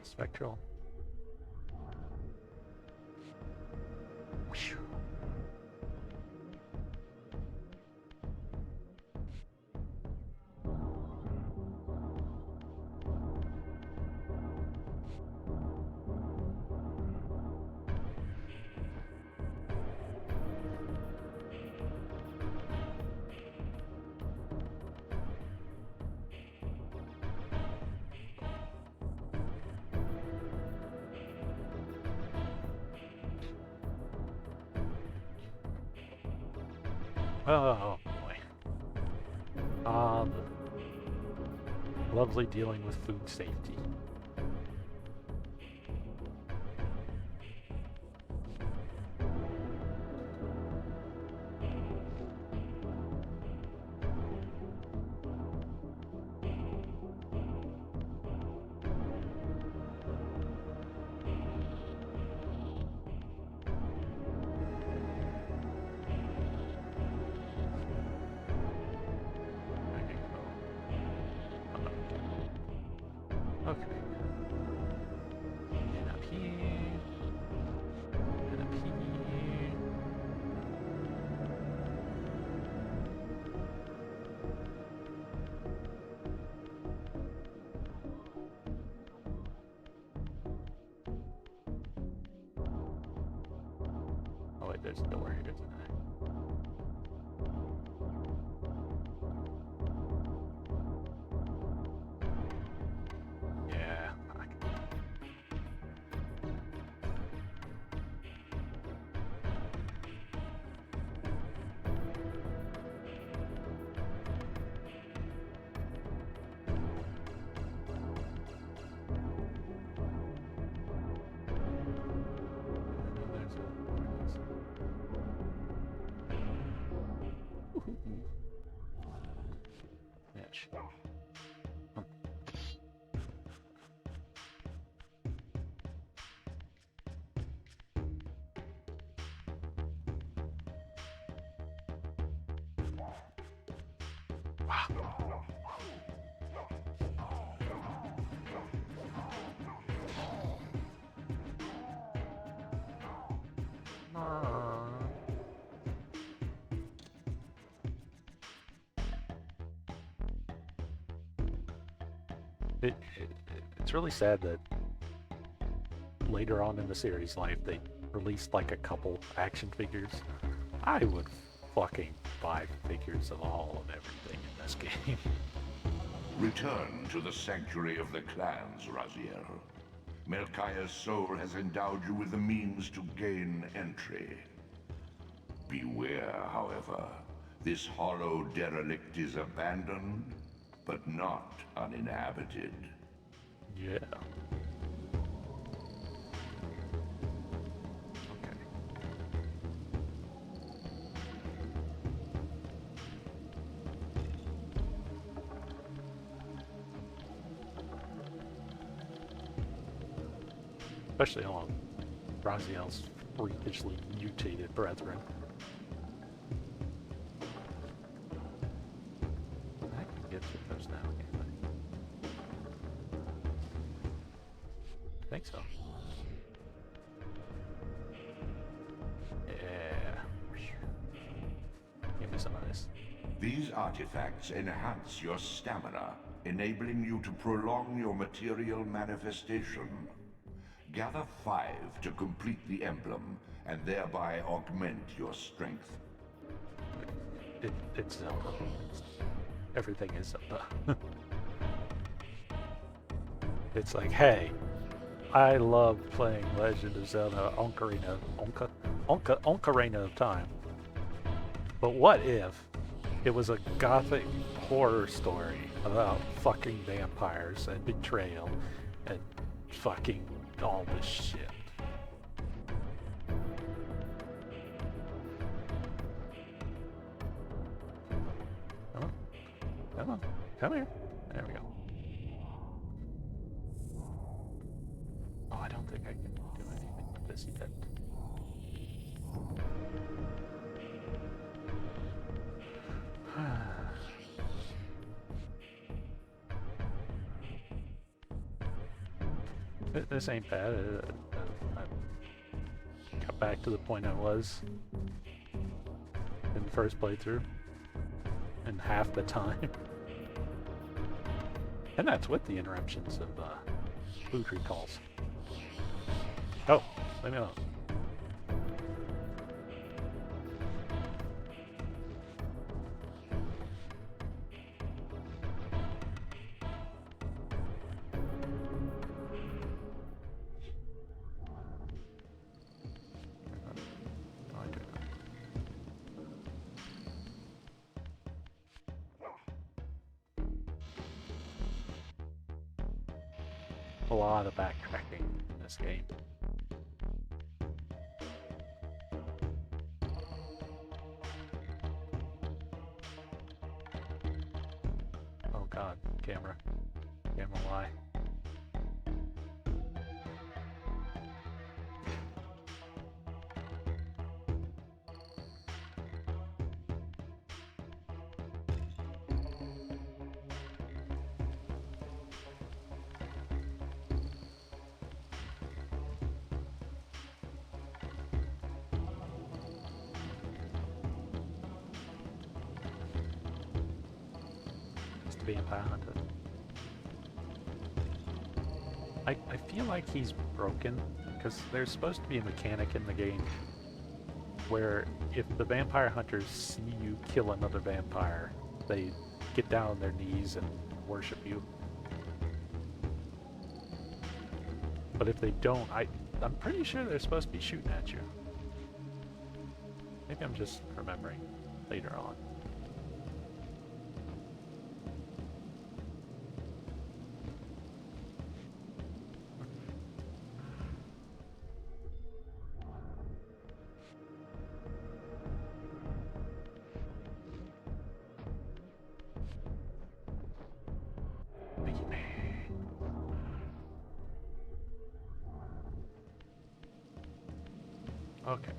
spectral. Whew. Oh boy. Lovely dealing with food safety. Okay. And up here. And up here. Oh wait, there's a door here, isn't there? Yeah. Bitch. It's really sad that later on in the series life they released like a couple action figures. I would fucking buy figures of all of everything in this game. Return to the sanctuary of the clans, Raziel. Melchiah's soul has endowed you with the means to gain entry. Beware, however. This hollow derelict is abandoned, but not uninhabited. Yeah. Okay. Especially on Raziel's freakishly mutated brethren. I can get through those now, can't I think so. Yeah. Give me some of this. These artifacts enhance your stamina, enabling you to prolong your material manifestation. Gather 5 to complete the emblem, and thereby augment your strength. It's Zelda. Everything is Zelda. It's like, hey, I love playing Legend of Zelda Ocarina of Time. But what if it was a gothic horror story about fucking vampires and betrayal and fucking all this shit? Come on. Come on. Come here. There we go. Oh, I don't think I can do anything with this yet. This ain't bad. I got back to the point I was in the first playthrough in half the time. And that's with the interruptions of food recalls. Oh, leave me alone. A lot of backtracking in this game. Oh god, camera. Camera, why? Vampire hunter. I feel like he's broken because there's supposed to be a mechanic in the game where if the vampire hunters see you kill another vampire, they get down on their knees and worship you. But if they don't, I'm pretty sure they're supposed to be shooting at you. Maybe I'm just remembering later on. Okay.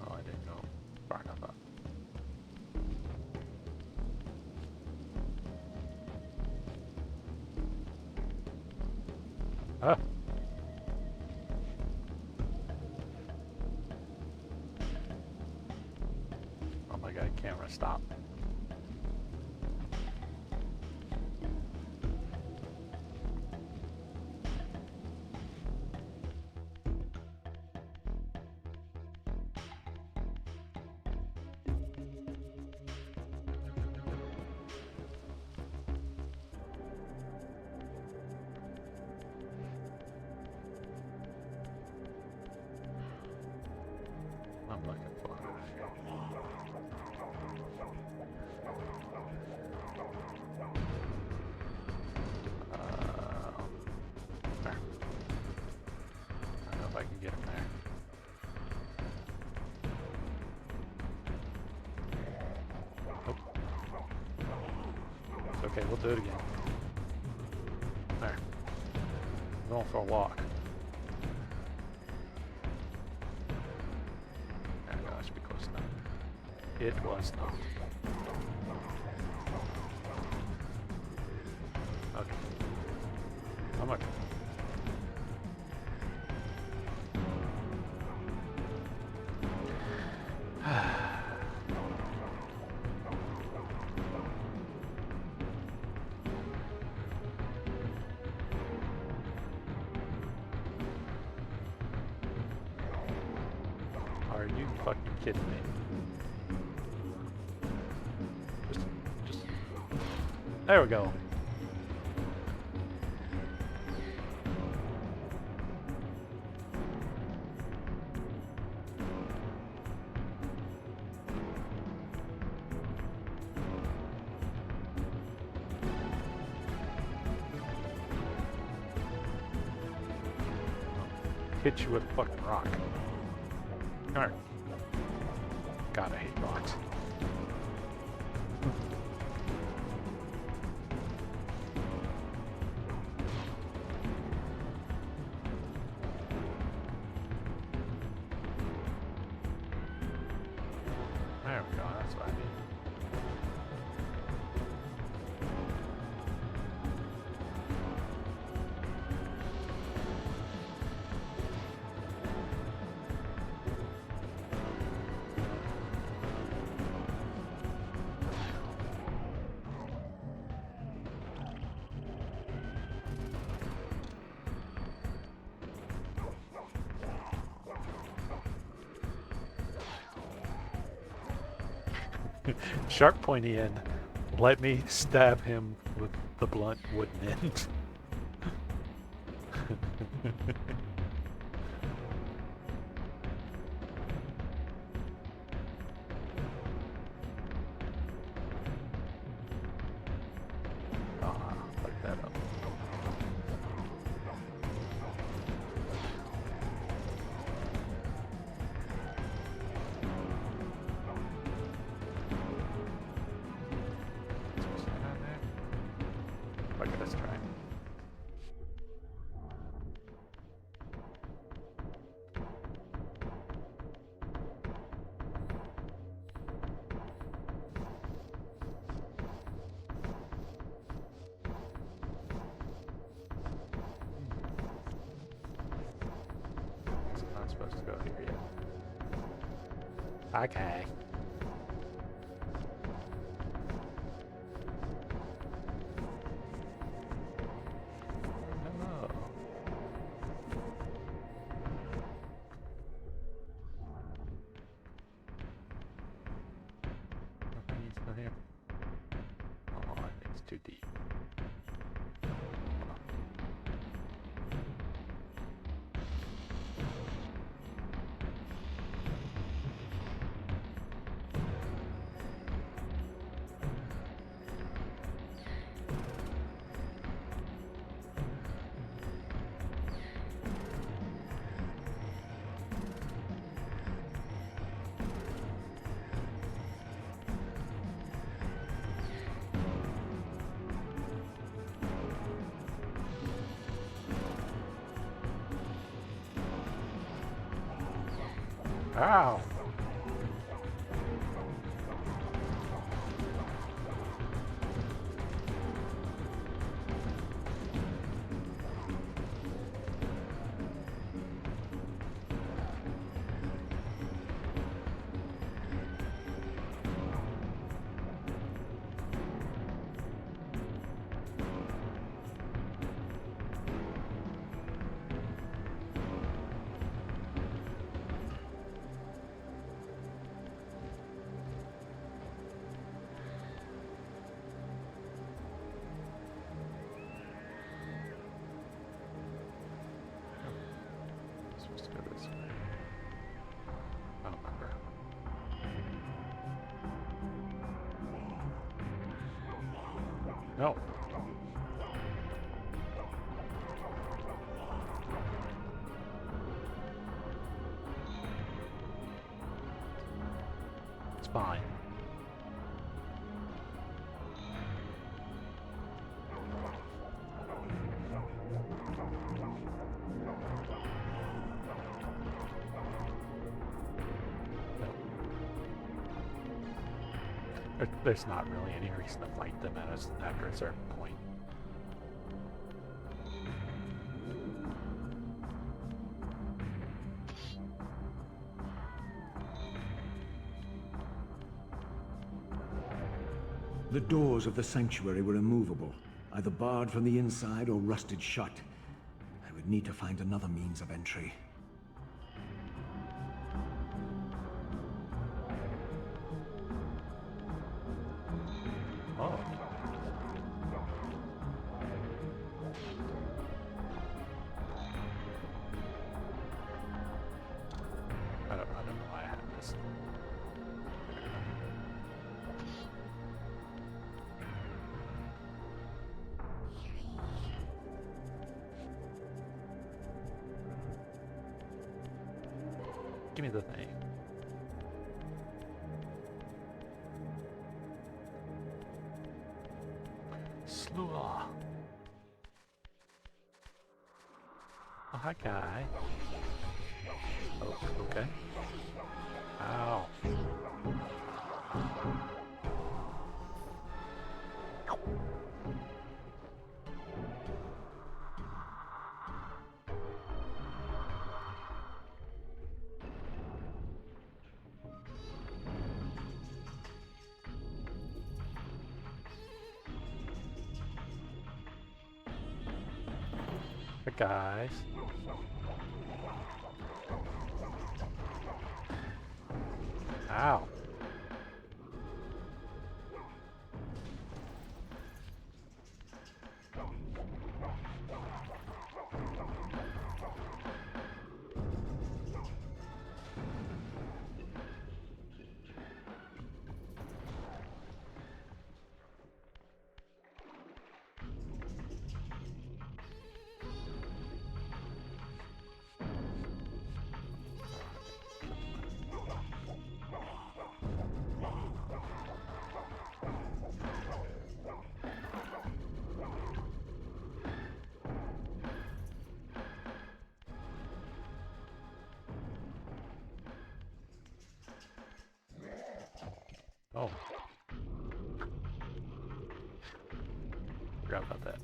Oh, I didn't go far enough up. Ah! Oh my god, camera, stop. I'm looking for. There. I don't know if I can get him there. Nope. It's okay, we'll do it again. There. I'm going for a walk. There we go, that should be close enough. It was not. Okay. I'm okay. Are you fucking kidding me? Just... There we go. Hit you with a fucking rock. Come here. God, I hate rocks. There we go, that's what I need. Sharp pointy end. Let me stab him with the blunt wooden end. Ah, fuck that up. Okay, let's try. It's not supposed to go here yet. Okay. Hello. Nothing still here. Oh, I think it's too deep. Ow! No. It's fine. There's not really any reason to fight them after a certain point. The doors of the sanctuary were immovable, either barred from the inside or rusted shut. I would need to find another means of entry. Oh. I don't know why I have this. Give me the thing. Slua. Oh, hi, guy. Oh, okay. Ow. Hi, guys. Ow. Oh. Forgot about that.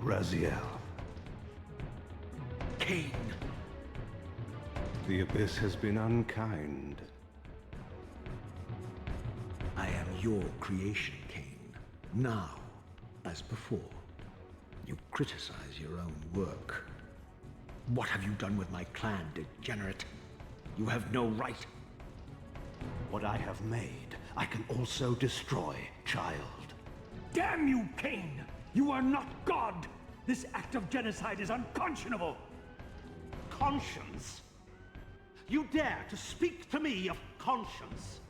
Raziel. Kain! The Abyss has been unkind. I am your creation, Kain. Now, as before, you criticize your own work. What have you done with my clan, degenerate? You have no right. What I have made, I can also destroy, child. Damn you, Kain! You are not God! This act of genocide is unconscionable! Conscience? You dare to speak to me of conscience?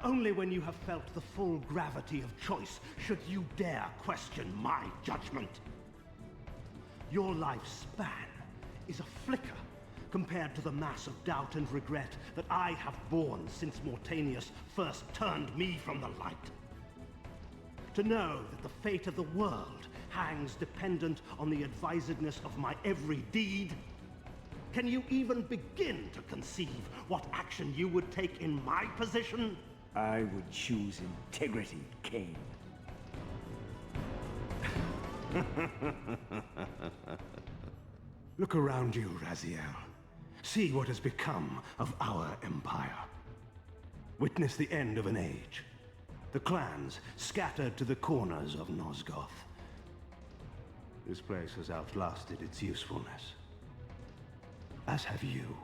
Only when you have felt the full gravity of choice should you dare question my judgment. Your lifespan is a flicker compared to the mass of doubt and regret that I have borne since Mortanius first turned me from the light. To know that the fate of the world hangs dependent on the advisedness of my every deed? Can you even begin to conceive what action you would take in my position? I would choose integrity, Kain. Look around you, Raziel. See what has become of our empire. Witness the end of an age. The clans scattered to the corners of Nosgoth. This place has outlasted its usefulness. As have you.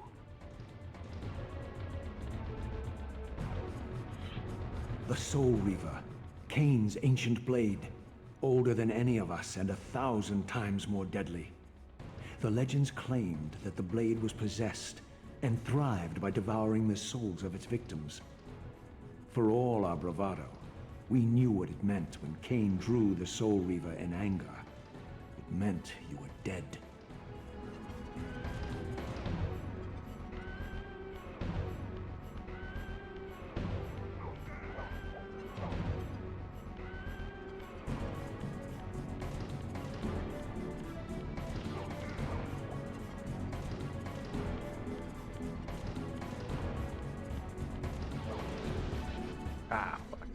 The Soul Reaver, Kain's ancient blade, older than any of us and 1,000 times more deadly. The legends claimed that the blade was possessed and thrived by devouring the souls of its victims. For all our bravado, we knew what it meant when Kain drew the Soul Reaver in anger. It meant you were dead. Ah, fuck.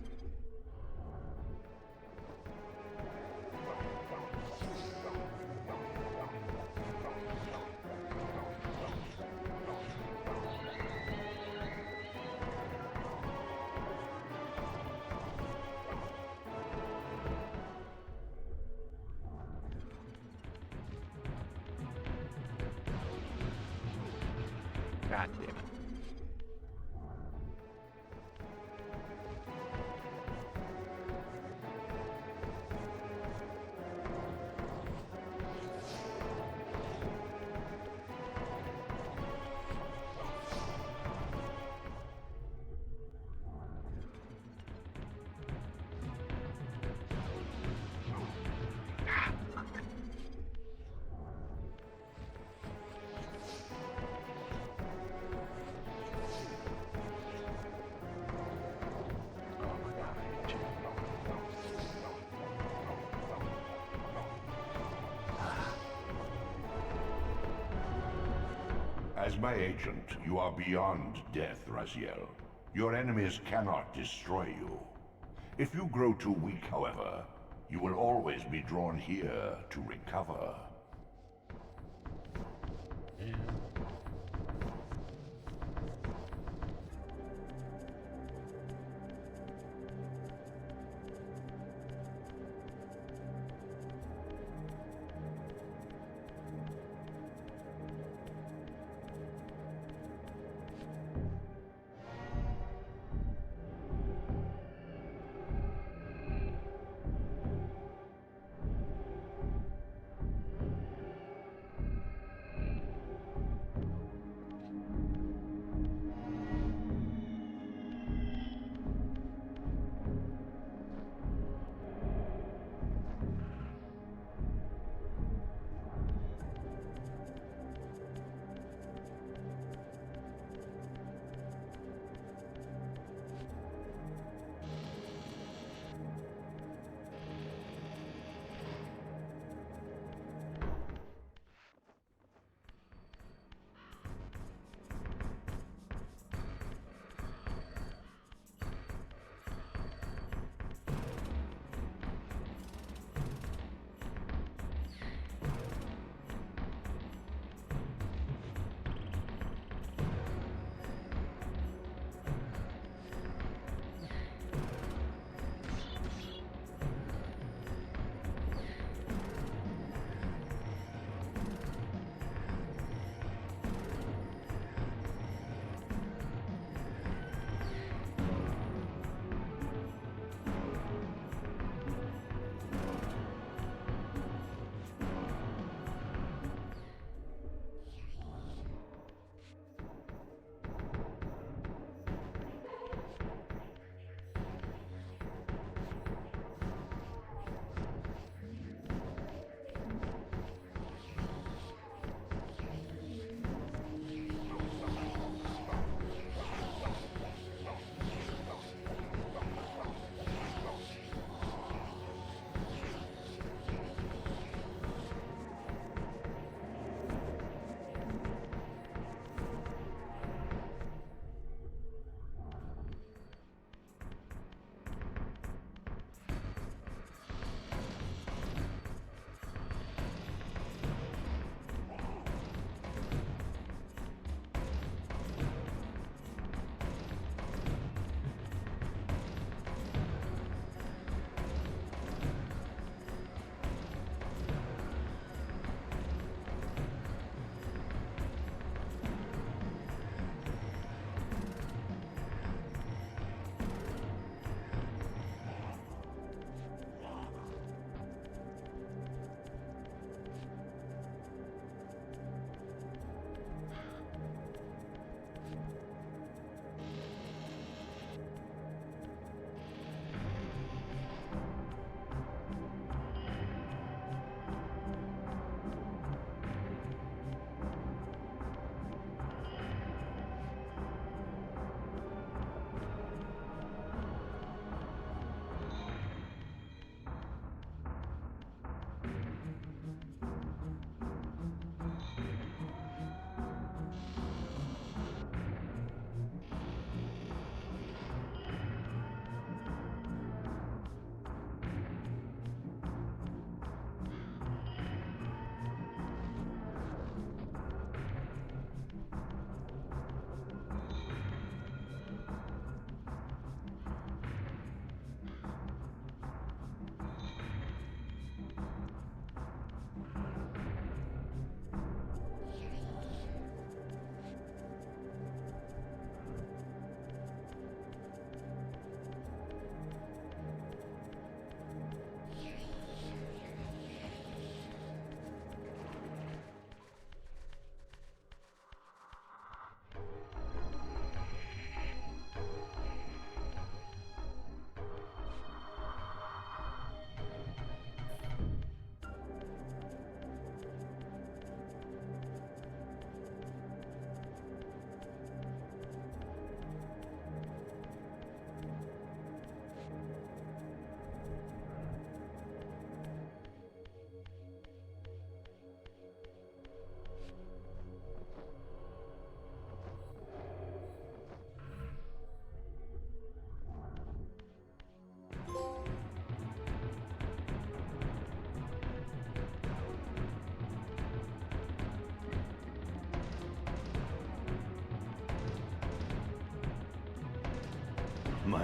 God damn it. Oh my god, I hate you. As my agent, you are beyond death, Raziel. Your enemies cannot destroy you. If you grow too weak, however, you will always be drawn here to recover. Yeah.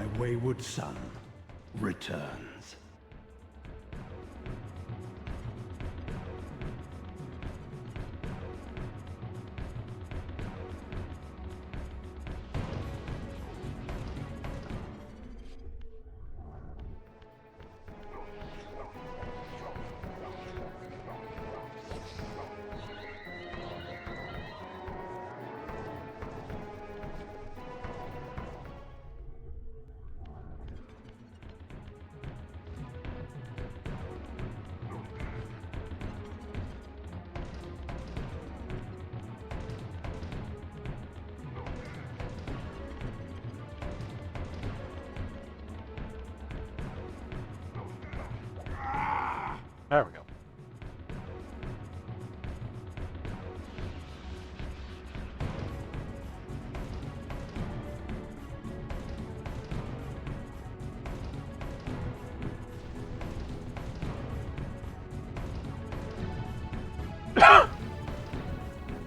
my wayward son returns. There we go.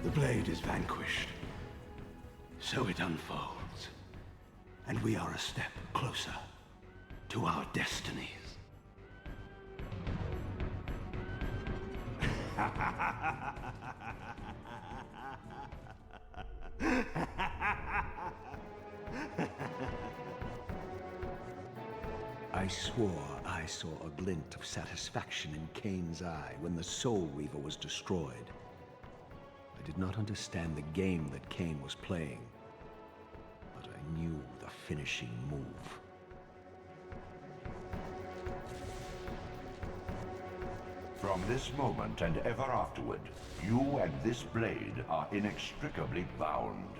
The blade is vanquished. So it unfolds. And we are a step closer to our destinies. I swore I saw a glint of satisfaction in Kain's eye when the Soul Reaver was destroyed. I did not understand the game that Kain was playing, but I knew the finishing move. From this moment and ever afterward, you and this blade are inextricably bound.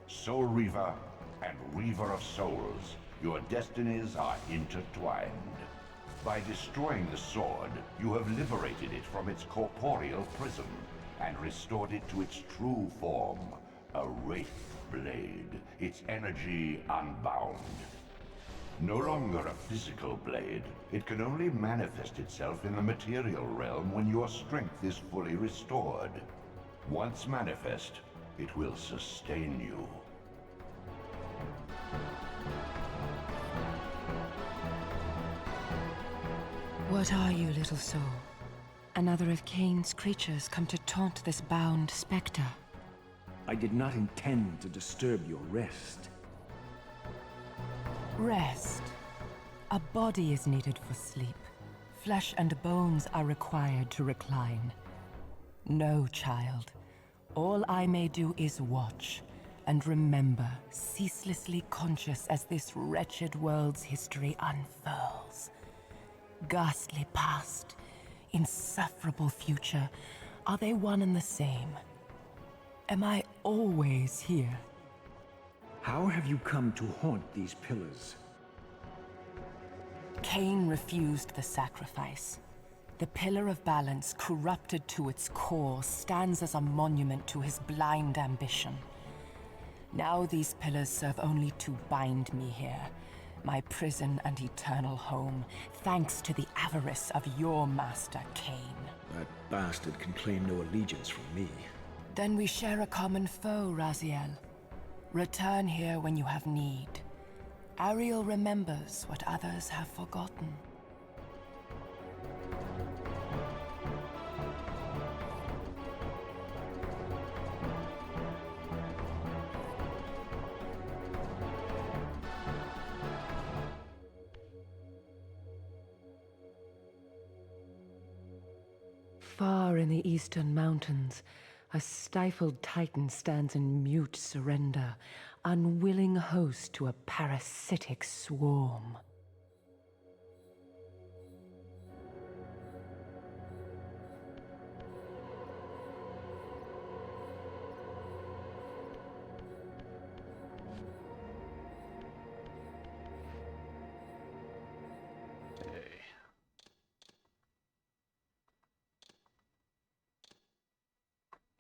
Soul Reaver and Reaver of Souls, your destinies are intertwined. By destroying the sword, you have liberated it from its corporeal prison and restored it to its true form, a wraith blade, its energy unbound. No longer a physical blade, it can only manifest itself in the material realm when your strength is fully restored. Once manifest, it will sustain you. What are you, little soul? Another of Kain's creatures come to taunt this bound specter. I did not intend to disturb your rest. Rest. A body is needed for sleep. Flesh and bones are required to recline. No, child. All I may do is watch and remember, ceaselessly conscious as this wretched world's history unfurls. Ghastly past, insufferable future, are they one and the same? Am I always here? How have you come to haunt these pillars? Kain refused the sacrifice. The Pillar of Balance, corrupted to its core, stands as a monument to his blind ambition. Now these pillars serve only to bind me here, my prison and eternal home, thanks to the avarice of your master, Kain. That bastard can claim no allegiance from me. Then we share a common foe, Raziel. Return here when you have need. Ariel remembers what others have forgotten. Far in the eastern mountains, a stifled titan stands in mute surrender, unwilling host to a parasitic swarm.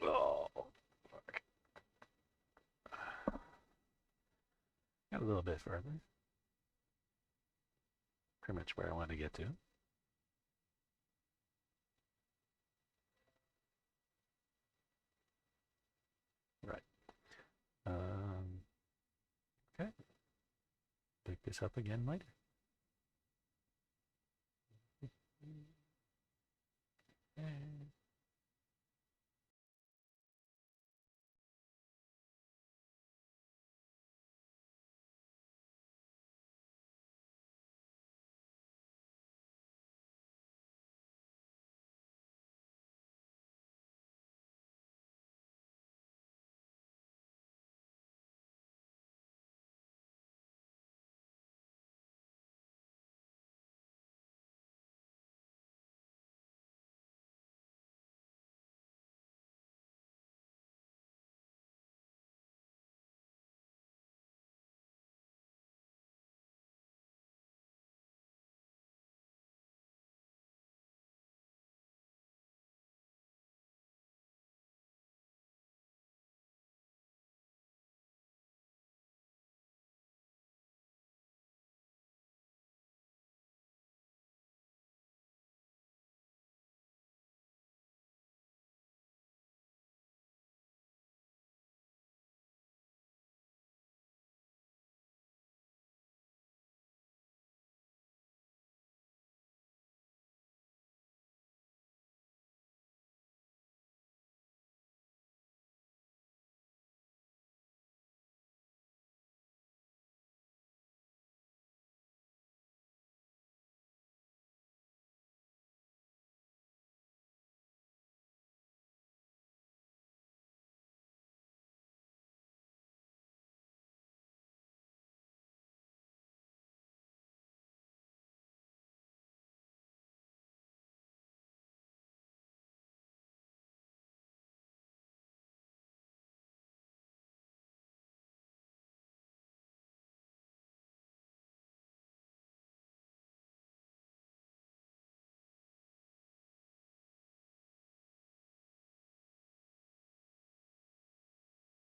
Oh, fuck. Got a little bit further. Pretty much where I want to get to. Right. Okay. pick this up again later. And